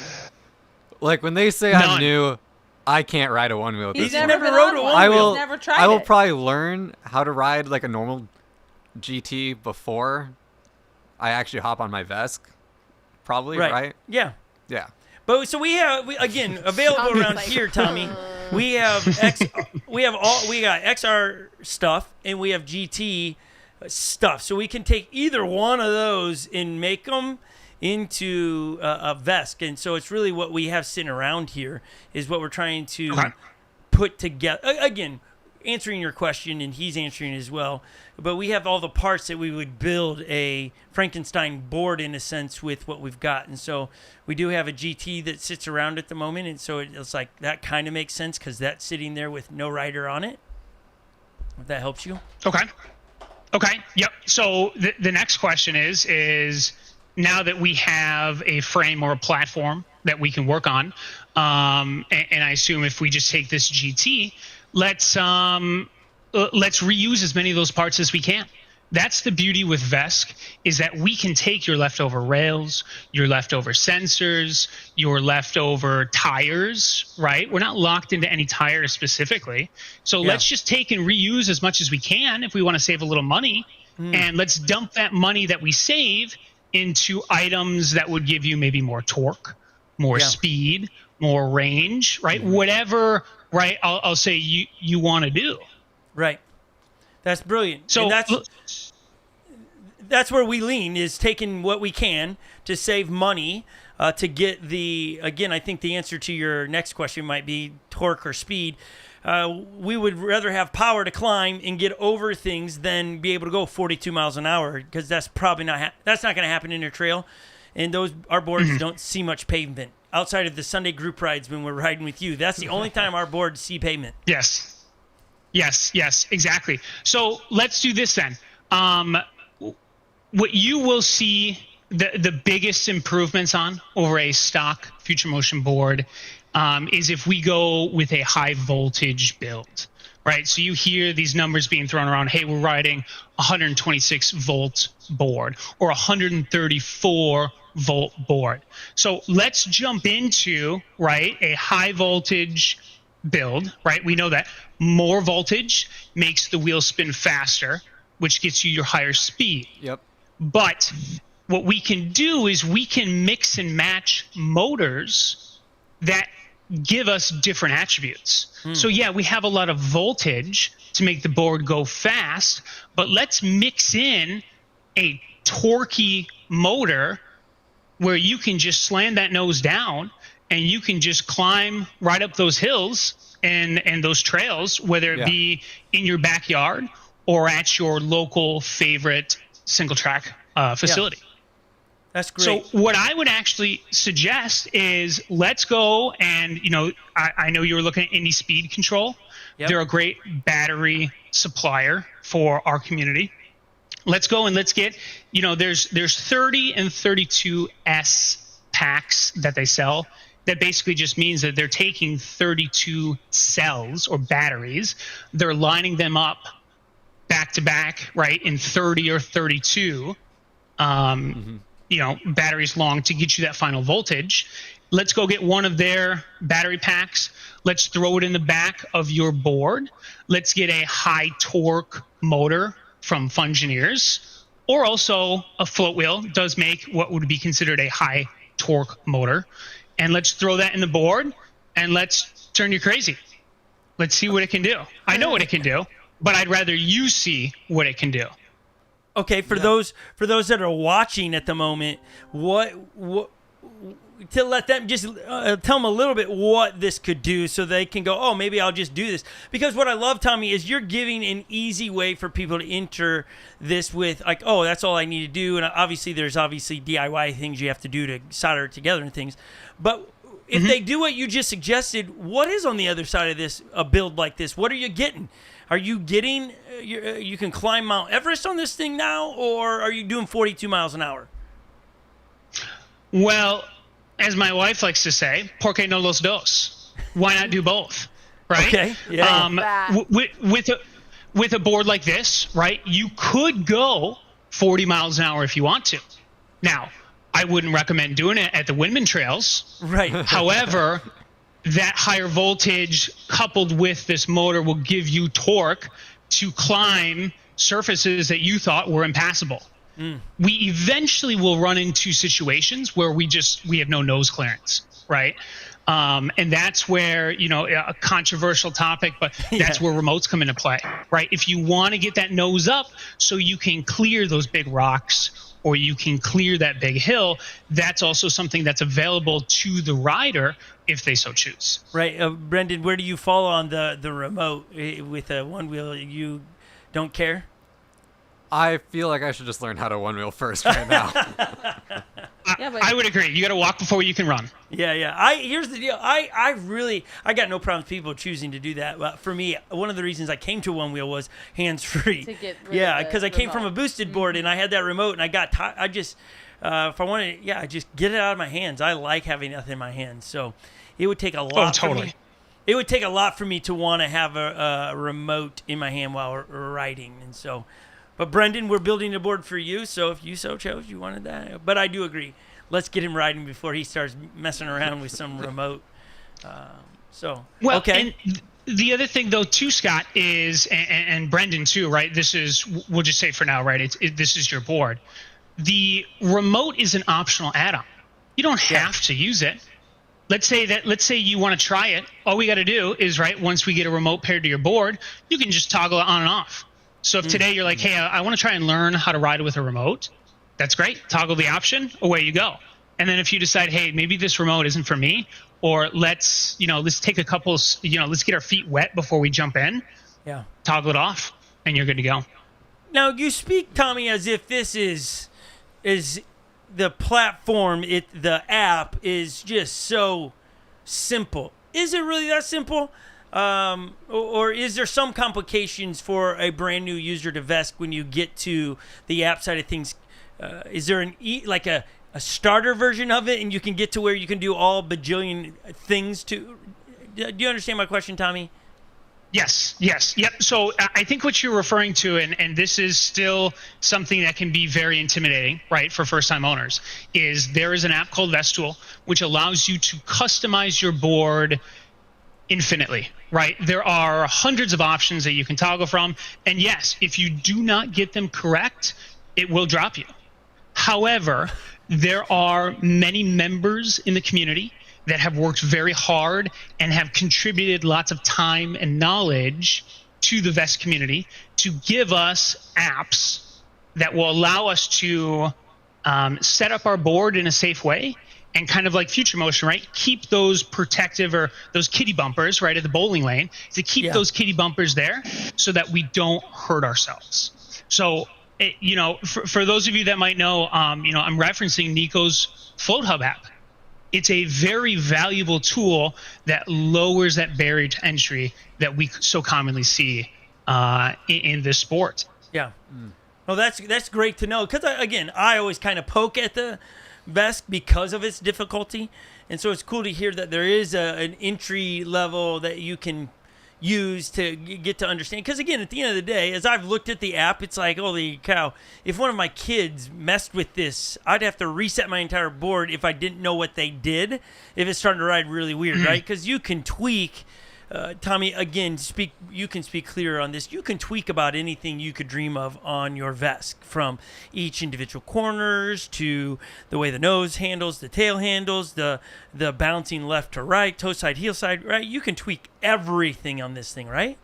Like when they say None. I'm new, I can't ride a one wheel. He's He's never never been rode on a one. one I wheel. will. Never tried I will it. probably learn how to ride like a normal GT before I actually hop on my Vesc. Probably, right? Yeah. Yeah. But so we again available Tommy's around like, here, Tommy. We have we got XR stuff and we have GT stuff. So we can take either one of those and make them into a Vesc. And so it's really what we have sitting around here is what we're trying to Okay. put together. Again, answering your question, and he's answering as well. But we have all the parts that we would build a Frankenstein board in a sense with what we've got. And so we do have a GT that sits around at the moment. And so it's like that kind of makes sense because that's sitting there with no rider on it. If that helps you. Okay. Yep. So the next question is now that we have a frame or a platform that we can work on, and I assume if we just take this GT, let's reuse as many of those parts as we can. That's the beauty with Vesc is that we can take your leftover rails, your leftover sensors, your leftover tires, right? We're not locked into any tires specifically. So let's just take and reuse as much as we can if we want to save a little money. And let's dump that money that we save into items that would give you maybe more torque, more speed, more range, right? Whatever, right? I'll say you want to do. Right. That's brilliant. So And that's where we lean is taking what we can to save money to get again, I think the answer to your next question might be torque or speed. We would rather have power to climb and get over things than be able to go 42 miles an hour because that's probably that's not going to happen in a trail. And our boards don't see much pavement outside of the Sunday group rides when we're riding with you. That's the only time our boards see pavement. Yes, exactly. So let's do this then. What you will see the biggest improvements on over a stock Future Motion board is if we go with a high voltage build, right? So you hear these numbers being thrown around. Hey, we're riding 126 volt board or 134 volt board. So let's jump into, right, a high voltage build, right? We know that more voltage makes the wheel spin faster, which gets you your higher speed. Yep. But what we can do is we can mix and match motors that give us different attributes. So yeah, we have a lot of voltage to make the board go fast, but let's mix in a torquey motor where you can just slam that nose down and you can just climb right up those hills and those trails, whether it be in your backyard or at your local favorite single track facility. Yeah. That's great. So what I would actually suggest is let's go and, I know you were looking at Indy Speed Control. Yep. They're a great battery supplier for our community. Let's go and let's get, there's 30 and 32S packs that they sell. That basically just means that they're taking 32 cells or batteries. They're lining them up back to back, right, in 30 or 32 batteries long to get you that final voltage. Let's go get one of their battery packs. Let's throw it in the back of your board. Let's get a high torque motor from Fungineers, or also a float wheel does make what would be considered a high torque motor. And let's throw that in the board and let's turn you crazy. Let's see what it can do. I know what it can do, but I'd rather you see what it can do. Okay, for those that are watching at the moment, what to let them just tell them a little bit what this could do, so they can go, oh, maybe I'll just do this. Because what I love, Tommy, is you're giving an easy way for people to enter this with, like, oh, that's all I need to do. And obviously, there's DIY things you have to do to solder it together and things. But if they do what you just suggested, what is on the other side of this, a build like this? What are you getting? Are you getting, you can climb Mount Everest on this thing now, or are you doing 42 miles an hour? Well, as my wife likes to say, ¿por qué no los dos? Why not do both, right? Okay, yeah. With a board like this, right, you could go 40 miles an hour if you want to. Now, I wouldn't recommend doing it at the Windman Trails. Right. However, that higher voltage coupled with this motor will give you torque to climb surfaces that you thought were impassable. We eventually will run into situations where we have no nose clearance, right? And that's where, a controversial topic, but that's where remotes come into play, right? If you want to get that nose up so you can clear those big rocks or you can clear that big hill, that's also something that's available to the rider if they so choose. Right. Brendan, where do you fall on the remote with a one wheel? You don't care? I feel like I should just learn how to one wheel first right now. I would agree. You got to walk before you can run. Yeah. Here's the deal. I got no problem with people choosing to do that. But for me, one of the reasons I came to one wheel was hands free. To get rid of the because I came from a remote. boosted board and I had that remote and I got I just if I wanted, I just get it out of my hands. I like having nothing in my hands. So it would take a lot. Totally. For me. It would take a lot for me to want to have a remote in my hand while riding, and so. But Brendan, we're building a board for you, so if you so chose, you wanted that. But I do agree. Let's get him riding before he starts messing around with some remote. Okay. And the other thing, though, too, Scott, is, and Brendan, too, right? This is, we'll just say for now, right? This is your board. The remote is an optional add-on. You don't have to use it. Let's say you want to try it. All we got to do is, right, once we get a remote paired to your board, you can just toggle it on and off. So if today you're like, hey, I want to try and learn how to ride with a remote, that's great. Toggle the option, away you go. And then if you decide, hey, maybe this remote isn't for me, or let's take a couple, let's get our feet wet before we jump in. Yeah. Toggle it off, and you're good to go. Now you speak, Tommy, as if this is the platform. The app is just so simple. Is it really that simple? Or is there some complications for a brand new user to Vesc when you get to the app side of things? is there like a starter version of it, and you can get to where you can do all bajillion things to? Do you understand my question, Tommy? Yes, yep. So I think what you're referring to, and this is still something that can be very intimidating, right, for first-time owners, is there is an app called Vest Tool, which allows you to customize your board infinitely, right? There are hundreds of options that you can toggle from, and yes, if you do not get them correct, it will drop you. However, there are many members in the community that have worked very hard and have contributed lots of time and knowledge to the Vesc community to give us apps that will allow us to set up our board in a safe way and kind of like Future Motion, right? Keep those protective or those kiddie bumpers, right, at the bowling lane, to keep those kiddie bumpers there so that we don't hurt ourselves. So, for those of you that might know, I'm referencing Nico's Float Hub app. It's a very valuable tool that lowers that barrier to entry that we so commonly see in this sport. Yeah. Well, that's great to know, because I always kind of poke at the Vesc because of its difficulty, and so it's cool to hear that there is an entry level that you can use to get to understand. Because again, at the end of the day, as I've looked at the app, it's like, holy cow, if one of my kids messed with this, I'd have to reset my entire board if I didn't know what they did, if it's starting to ride really weird, right? Because you can tweak, Tommy, again, you can speak clearer on this. You can tweak about anything you could dream of on your Vesc, from each individual corners to the way the nose handles, the tail handles, the bouncing left to right, toe side, heel side, right? You can tweak everything on this thing, right?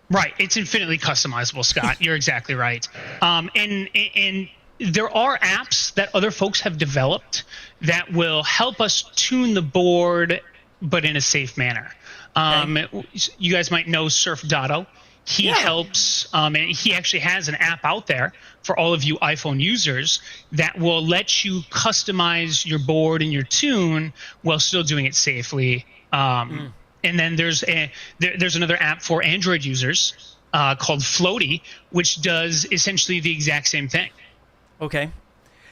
Right. It's infinitely customizable, Scott. You're exactly right. And there are apps that other folks have developed that will help us tune the board, but in a safe manner. You guys might know Surf Dotto. He helps, and he actually has an app out there for all of you iPhone users that will let you customize your board and your tune while still doing it safely. And then there's another app for Android users called Floaty, which does essentially the exact same thing. Okay.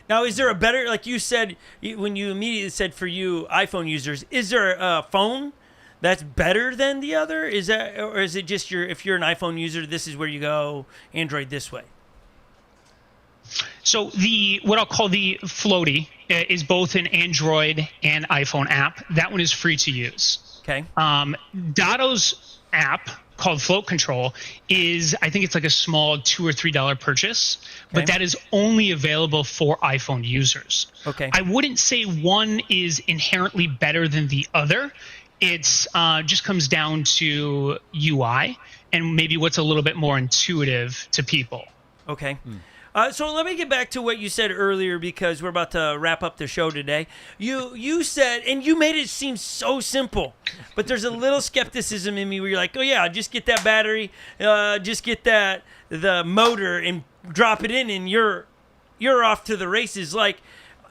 Now, is there a better, like you said, when you immediately said for you iPhone users, is there a phone that's better than the other? Is that, or is it just if you're an iPhone user, this is where you go, Android this way? So what I'll call the Floaty is both an Android and iPhone app. That one is free to use. Okay. Dotto's app called Float Control is, I think it's like a small $2 or $3 purchase, but that is only available for iPhone users. Okay. I wouldn't say one is inherently better than the other. It's just comes down to UI and maybe what's a little bit more intuitive to people. Okay. So let me get back to what you said earlier, because we're about to wrap up the show today. You said, and you made it seem so simple, but there's a little skepticism in me where you're like, oh yeah, just get that battery, just get the motor and drop it in, and you're off to the races. Like,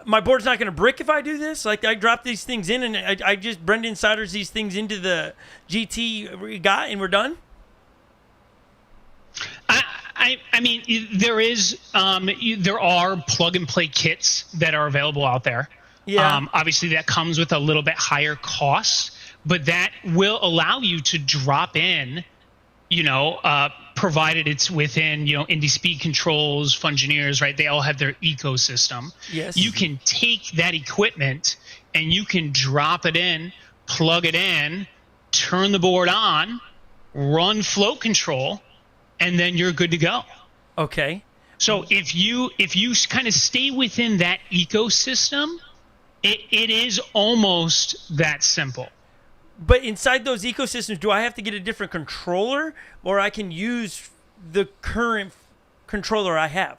my board's not going to brick if I do this. Like, I drop these things in, and I just Brendan solders these things into the GT we got, and we're done. I mean, there are plug and play kits that are available out there. Yeah. Obviously, that comes with a little bit higher cost, but that will allow you to drop in, provided it's within, Indie Speed Controls, Fungineers, right? They all have their ecosystem. Yes. You can take that equipment and you can drop it in, plug it in, turn the board on, run float control, and then you're good to go. Okay. So if you kind of stay within that ecosystem, it is almost that simple. But inside those ecosystems, do I have to get a different controller, or I can use the current controller I have?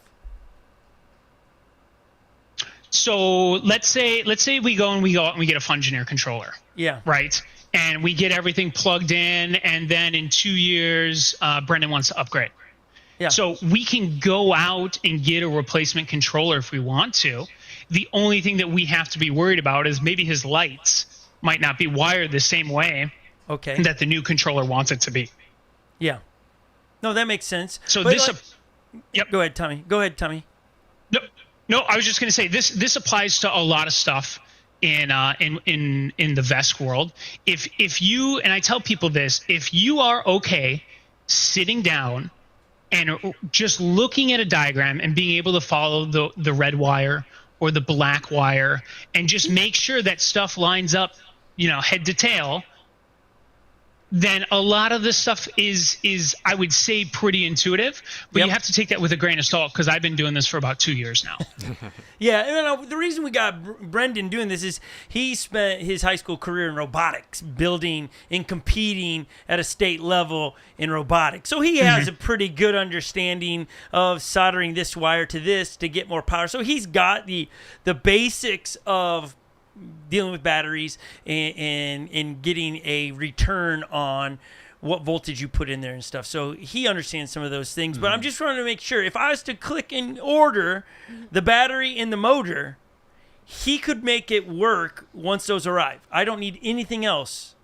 So let's say we go out and we get a Fungineer controller. Yeah. Right. And we get everything plugged in, and then in 2 years, Brendan wants to upgrade. Yeah. So we can go out and get a replacement controller if we want to. The only thing that we have to be worried about is maybe his lights might not be wired the same way that the new controller wants it to be. Yeah. No, that makes sense. So but yep. Go ahead, Tommy. No, No, I was just going to say this applies to a lot of stuff in the Vesc world. If you, and I tell people this, if you are okay sitting down and just looking at a diagram and being able to follow the red wire or the black wire and just make sure that stuff lines up, head to tail, then a lot of this stuff is I would say pretty intuitive, but you have to take that with a grain of salt because I've been doing this for about 2 years now. Yeah, and the reason we got Brendan doing this is he spent his high school career in robotics, building and competing at a state level in robotics. So he has a pretty good understanding of soldering this wire to this to get more power. So he's got the basics of dealing with batteries and getting a return on what voltage you put in there and stuff. So he understands some of those things. But I'm just trying to make sure if I was to click and order the battery and the motor, he could make it work once those arrive. I don't need anything else.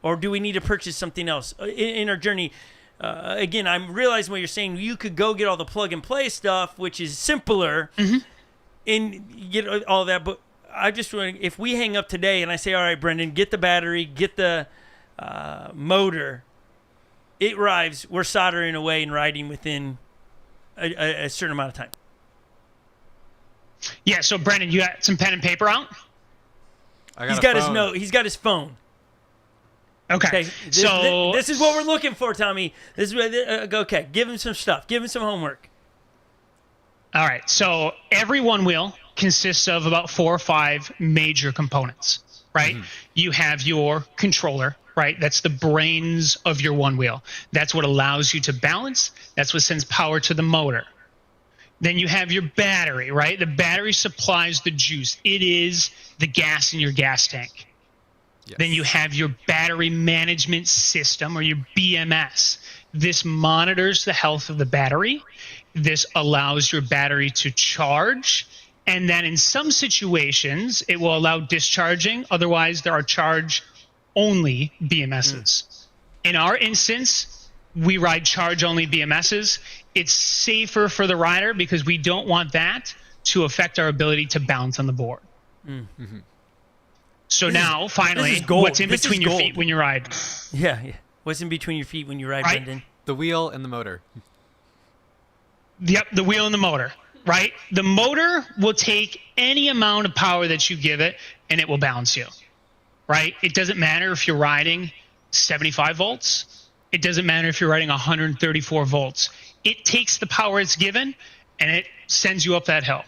Or do we need to purchase something else in our journey? Again, I'm realizing what you're saying. You could go get all the plug and play stuff, which is simpler, and get all that. But I just want, if we hang up today and I say, all right, Brendan, get the battery, get the motor, it arrives, we're soldering away and riding within a certain amount of time. Yeah, so Brendan, you got some pen and paper out? He's got his note. He's got his phone. Okay. This is what we're looking for, Tommy. This is okay. Give him some stuff. Give him some homework. All right. So every Onewheel consists of about 4 or 5 major components, right? You have your controller, right? That's the brains of your Onewheel. That's what allows you to balance. That's what sends power to the motor. Then you have your battery, right? The battery supplies the juice. It is the gas in your gas tank. Yes. Then you have your battery management system, or your BMS. This monitors the health of the battery. This allows your battery to charge. And then in some situations, it will allow discharging. Otherwise, there are charge-only BMSs. In our instance, we ride charge-only BMSs. It's safer for the rider because we don't want that to affect our ability to bounce on the board. So now, finally, what's in between your feet when you ride? Yeah. What's in between your feet when you ride, right? Brendan? The wheel and the motor. Yep, the wheel and the motor. Right? The motor will take any amount of power that you give it, and it will balance you. Right? It doesn't matter if you're riding 75 volts. It doesn't matter if you're riding 134 volts. It takes the power it's given, and it sends you up that hill.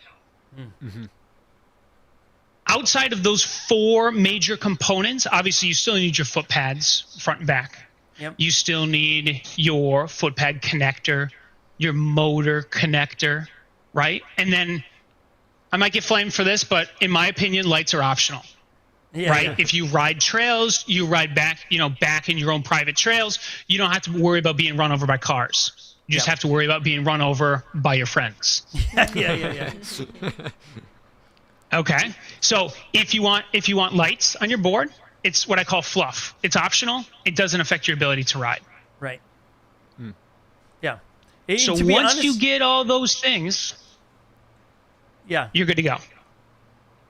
Outside of those 4 major components, obviously you still need your foot pads, front and back. Yep. You still need your foot pad connector, your motor connector, right? And then I might get flamed for this, but in my opinion, lights are optional. Right? Yeah. If you ride trails, you ride back in your own private trails, you don't have to worry about being run over by cars. You just have to worry about being run over by your friends. Yeah. Okay. So if you want lights on your board, it's what I call fluff. It's optional. It doesn't affect your ability to ride. Right. Yeah. So once you get all those things, you're good to go.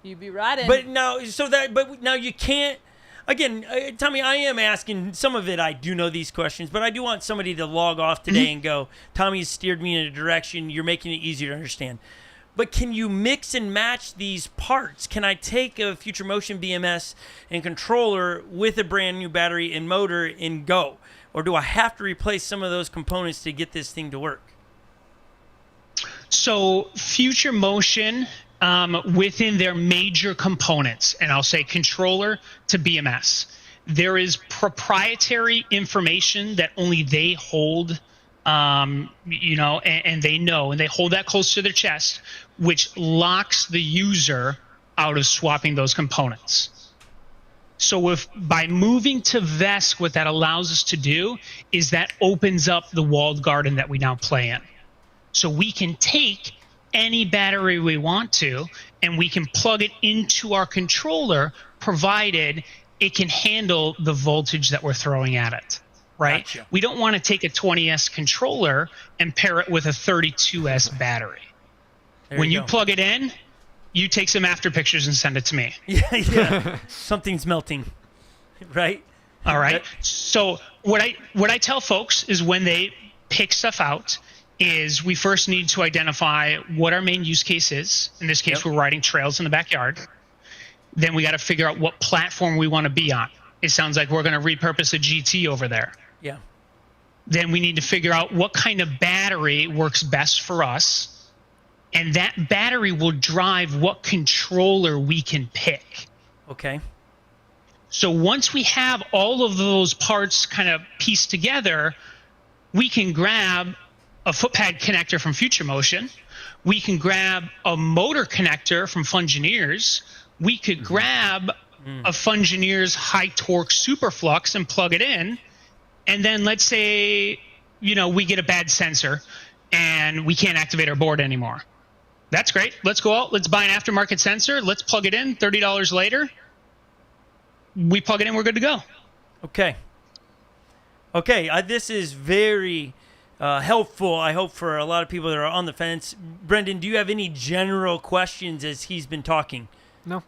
You be riding. But now you can't. Again, Tommy, I am asking some of it. I do know these questions, but I do want somebody to log off today and go, Tommy's steered me in a direction. You're making it easier to understand. But can you mix and match these parts? Can I take a Future Motion BMS and controller with a brand new battery and motor and go? Or do I have to replace some of those components to get this thing to work? So Future Motion, within their major components, and I'll say controller to BMS, there is proprietary information that only they hold, and they know, and they hold that close to their chest, which locks the user out of swapping those components. So by moving to Vesc, what that allows us to do is that opens up the walled garden that we now play in. So we can take any battery we want to, and we can plug it into our controller, provided it can handle the voltage that we're throwing at it, right? Gotcha. We don't want to take a 20S controller and pair it with a 32S battery. There when you go. plug it in, you take some after pictures and send it to me. Yeah. Something's melting, right? All right. So what I tell folks is when they pick stuff out is we first need to identify what our main use case is. In this case, Yep. we're riding trails in the backyard. Then we got to figure out what platform we want to be on. It sounds like we're going to repurpose a GT over there. Yeah. Then we need to figure out what kind of battery works best for us. And that battery will drive what controller we can pick. Okay. So once we have all of those parts kind of pieced together, we can grab a footpad connector from Future Motion. We can grab a motor connector from Fungineers. We could grab a Fungineers high torque Superflux and plug it in. And then let's say, we get a bad sensor and we can't activate our board anymore. That's great. Let's go out. Let's buy an aftermarket sensor. Let's plug it in. $30 later, we plug it in. We're good to go. Okay. This is very helpful, I hope, for a lot of people that are on the fence. Brendan, do you have any general questions as he's been talking? No.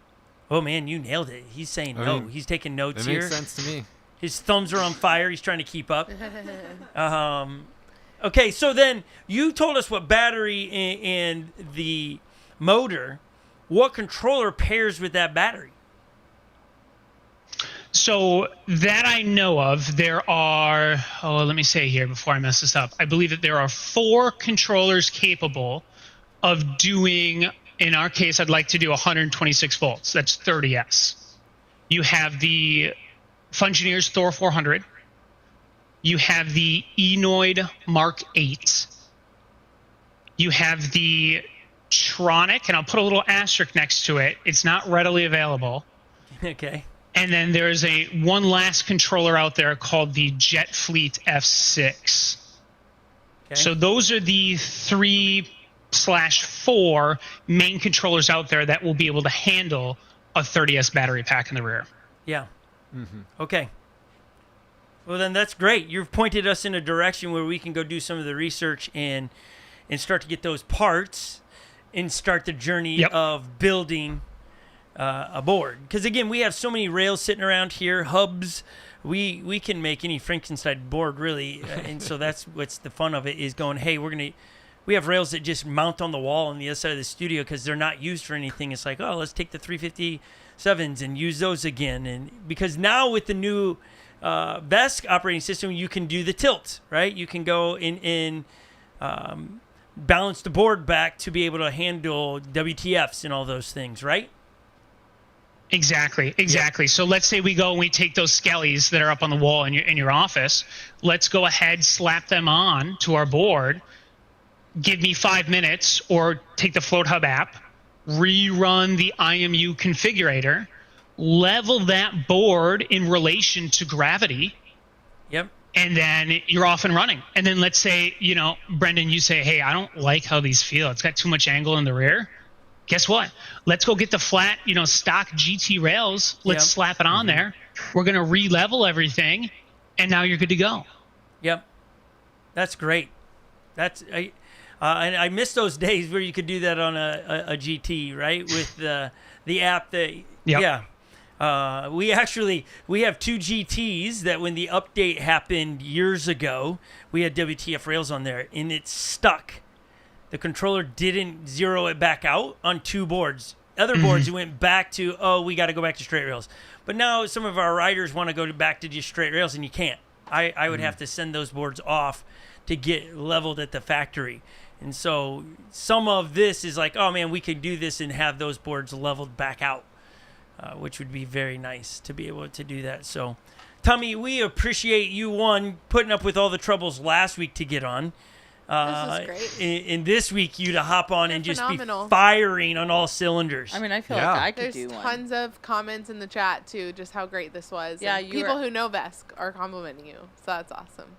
Oh, man, you nailed it. He's saying no. He's taking notes That here. makes sense to me. His thumbs are on fire. He's trying to keep up. Okay, so then you told us what battery and the motor. What controller pairs with that battery? So that I know of, there are, let me say here before I mess this up. I believe that there are 4 controllers capable of doing, in our case, I'd like to do 126 volts. That's 30S. You have the Fungineers Thor 400. You have the Enoid Mark 8. You have the Tronic, and I'll put a little asterisk next to it. It's not readily available. Okay. And then there's one last controller out there called the Jet Fleet F6. Okay. So those are the 3/4 main controllers out there that will be able to handle a 30S battery pack in the rear. Yeah. Okay. Well, then that's great. You've pointed us in a direction where we can go do some of the research and start to get those parts and start the journey Yep. of building a board. Because, again, we have so many rails sitting around here, hubs. We can make any Frankenstein board, really. And so that's what's the fun of it, is going, hey, we have rails that just mount on the wall on the other side of the studio because they're not used for anything. It's like, oh, let's take the 357s and use those again. And because now with the new Vesc operating system, you can do the tilt, right? You can go in balance the board back to be able to handle WTFs and all those things, right? Exactly. So let's say we go and we take those skellies that are up on the wall in your office. Let's go ahead, slap them on to our board. Give me 5 minutes, or take the Float Hub app, rerun the IMU configurator, level that board in relation to gravity. Yep. And then you're off and running. And then let's say, Brendan, you say, hey, I don't like how these feel. It's got too much angle in the rear. Guess what? Let's go get the flat, stock GT rails. Let's Yep. slap it on there. We're going to re-level everything, and now you're good to go. Yep. That's great. And I miss those days where you could do that on a GT, right? With the app that, Yep. yeah. We have 2 GTs that when the update happened years ago, we had WTF rails on there, and it stuck. The controller didn't zero it back out on 2 boards. Other boards, it went back to, we got to go back to straight rails. But now some of our riders want to go back to just straight rails, and you can't. I would have to send those boards off to get leveled at the factory. And so some of this is like, oh, man, we could do this and have those boards leveled back out, which would be very nice to be able to do that. So, Tommy, we appreciate you, putting up with all the troubles last week to get on. This was great. In this week, you to hop on and just phenomenal. be firing on all cylinders. I mean, I feel Yeah. like I could There's do one. tons of comments in the chat too, just how great this was. Yeah, and you people were- who know Vesc are complimenting you, so that's awesome.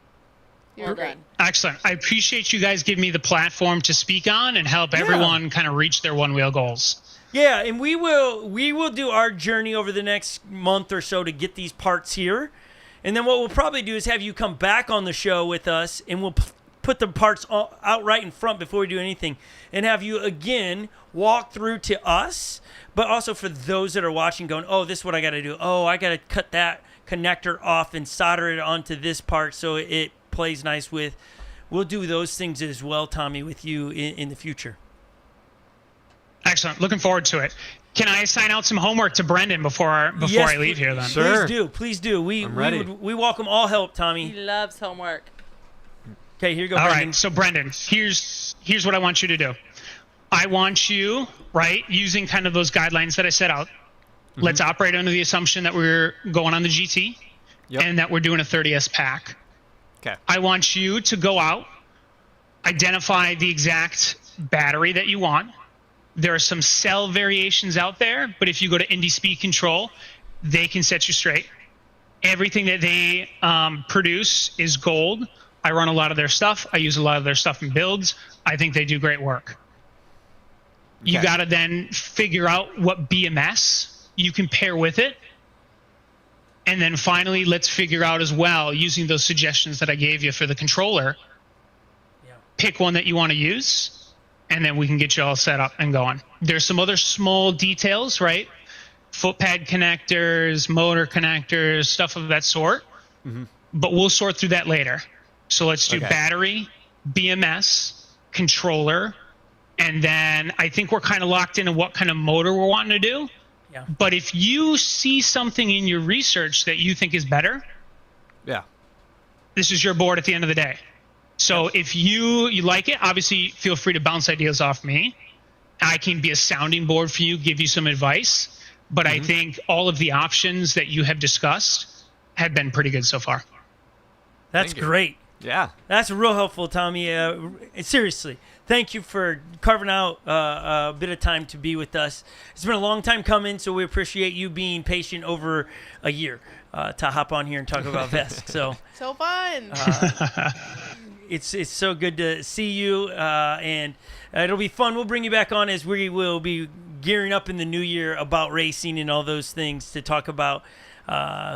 You're Well great. done. Excellent. I appreciate you guys giving me the platform to speak on and help everyone kind of reach their one-wheel goals. Yeah, and we will do our journey over the next month or so to get these parts here. And then what we'll probably do is have you come back on the show with us, and we'll put the parts out right in front before we do anything and have you again walk through to us, but also for those that are watching going, oh, this is what I got to do. Oh, I got to cut that connector off and solder it onto this part so it plays nice with. We'll do those things as well, Tommy, with you in the future. Excellent. Looking forward to it. Can I assign out some homework to Brendan before I leave here then? Sure. Please do. I'm ready. We welcome all help, Tommy. He loves homework. Okay, here you go, All Brendan. right. So Brendan, here's what I want you to do. I want you, right, using kind of those guidelines that I set out. Let's operate under the assumption that we're going on the GT and that we're doing a 30S pack. Okay. I want you to go out, identify the exact battery that you want. There are some cell variations out there, but if you go to Indie Speed Control, they can set you straight. Everything that they produce is gold. I run a lot of their stuff. I use a lot of their stuff in builds. I think they do great work. You Okay. got to then figure out what BMS you can pair with it. And then finally, let's figure out as well, using those suggestions that I gave you for the controller, pick one that you want to use, and then we can get you all set up and going. There's some other small details, right? Foot pad connectors, motor connectors, stuff of that sort. But we'll sort through that later. So let's do Okay. battery, BMS, controller, and then I think we're kind of locked into what kind of motor we're wanting to do. Yeah. But if you see something in your research that you think is better, Yeah. this is your board at the end of the day. So if you like it, obviously feel free to bounce ideas off me. I can be a sounding board for you, give you some advice. But I think all of the options that you have discussed have been pretty good so far. That's Thank you. great. Yeah. That's real helpful, Tommy. Seriously, thank you for carving out a bit of time to be with us. It's been a long time coming, so we appreciate you being patient over a year to hop on here and talk about Vesc. So fun. it's so good to see you, and it'll be fun. We'll bring you back on as we will be gearing up in the new year about racing and all those things to talk about.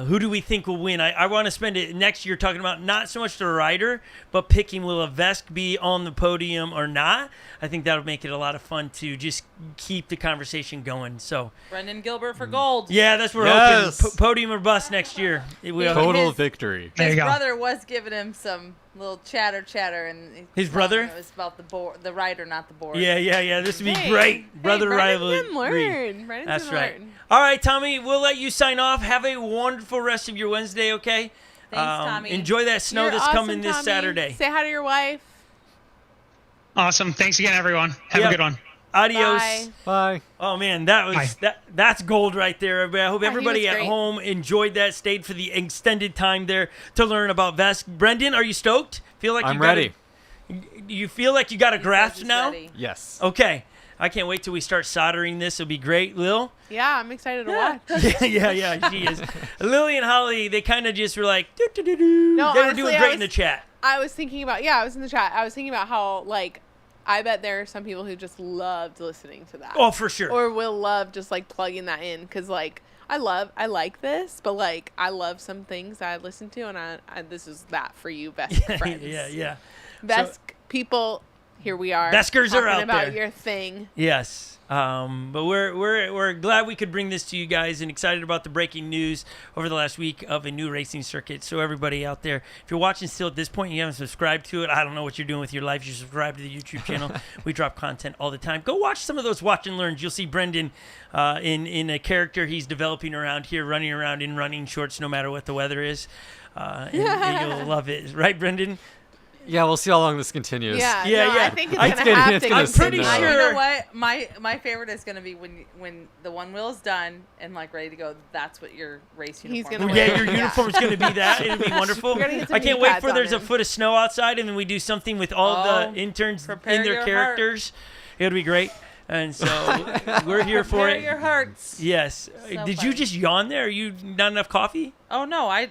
Who do we think will win? I want to spend it next year talking about not so much the rider, but picking will a Vesc be on the podium or not. I think that'll make it a lot of fun to just keep the conversation going. So, Brendan Gilbert for gold. yeah, that's what we're Yes. hoping. Podium or bust next year. Total His- victory. There His you go. brother was giving him some little chatter, and His telling brother? him it was about the board, the rider, not the board. Yeah. This would be Hey, great. Brother Brendan rivalry. can learn. Brendan That's can right. learn. All right, Tommy, we'll let you sign off. Have a wonderful rest of your Wednesday, okay? Thanks, Tommy. Enjoy that snow You're that's awesome, coming this Tommy. Saturday. Say hi to your wife. Awesome. Thanks again, everyone. Have Yep. a good one. Adios. Bye. Bye. Oh man, that was that's gold right there. I hope Yeah, he everybody was at great. home enjoyed that, stayed for the extended time there to learn about Vesc. Brendan, are you stoked? Feel like I'm you got ready. Do you feel like you got a grasp He's now? ready. Yes. Okay. I can't wait till we start soldering this. It'll be great. Lil? Yeah, I'm excited to watch. yeah, she is. Lily and Holly, they kind of just were like, doo-doo-doo-doo. No, They were honestly, doing I great was- in the chat. I was thinking about, I was in the chat. I was thinking about how, like, I bet there are some people who just loved listening to that. Oh, for sure. Or will love just, like, plugging that in. Because, like, I like this, but, like, I love some things I listen to, and I this is that for you, Vesc friends. yeah. Vesc people, here we are. Veskers are talking out about there. your thing. Yes. But we're glad we could bring this to you guys and excited about the breaking news over the last week of a new racing circuit. So everybody out there, if you're watching still at this point and you haven't subscribed to it, I don't know what you're doing with your life. You subscribe to the YouTube channel. We drop content all the time. Go watch some of those watch and learns. You'll see Brendan in a character he's developing around here, running around in running shorts no matter what the weather is. And you'll love it. Right, Brendan? Yeah, we'll see how long this continues. Yeah, Yeah, no, yeah. I think it's I'm gonna getting- have it's to. gonna I'm pretty sit now. sure. You know what? My favorite is gonna be when the one wheel is done and like ready to go. That's what your race He's uniform. gonna is. wear Yeah, your Yeah. uniform's going to be that. It'll be wonderful. We're gonna get some I can't knee wait pads for on there's a him. foot of snow outside, and then we do something with all the interns Prepare in their your characters. It'll be great. And so we're here for Prepare it. your hearts. Yes. So Did you fun. just yawn there? Are you not enough coffee? Oh no, I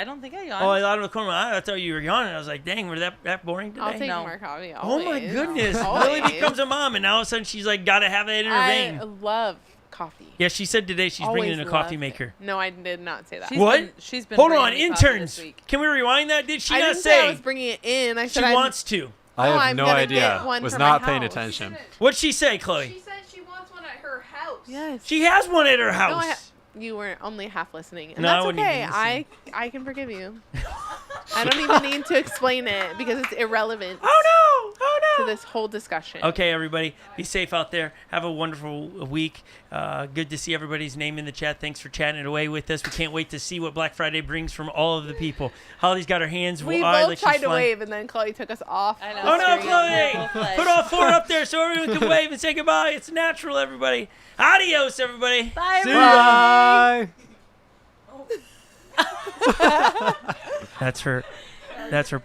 don't think I yawned. Oh, out of the corner of my eye, I thought you were yawning. I was like, dang, we're that boring today? I'll take No. more coffee. Oh my always. goodness. Always. Lily becomes a mom, and all of a sudden she's like, gotta have it in her I vein. love coffee. Yeah, she said today she's bringing in a Always coffee loved maker. it. No, I did not say that. What? She's been Hold bringing on, me coffee interns. this week. Can we rewind that? Did she I not didn't say I say was bringing it in. I she said I'm, wants to? I have I'm no gonna idea. get one Was for not my paying house. attention. What'd she say, Chloe? She said she wants one at her house. Yes. She has one at her No, house. you were only half listening, and No, I that's wasn't okay. even listening. I can forgive you. I don't even need to explain it because it's irrelevant Oh no! Oh to no! this whole discussion. Okay, everybody, be safe out there. Have a wonderful week. Good to see everybody's name in the chat. Thanks for chatting it away with us. We can't wait to see what Black Friday brings from all of the people. Holly's got her hands We wide both like tried she's to flying. wave, and then Chloe took us off. I know. Oh no, Screen. Chloe! We'll play. Put all four up there so everyone can wave and say goodbye. It's natural, everybody. Adios, everybody. Bye, See everyone. ya. Bye. That's her. That's her.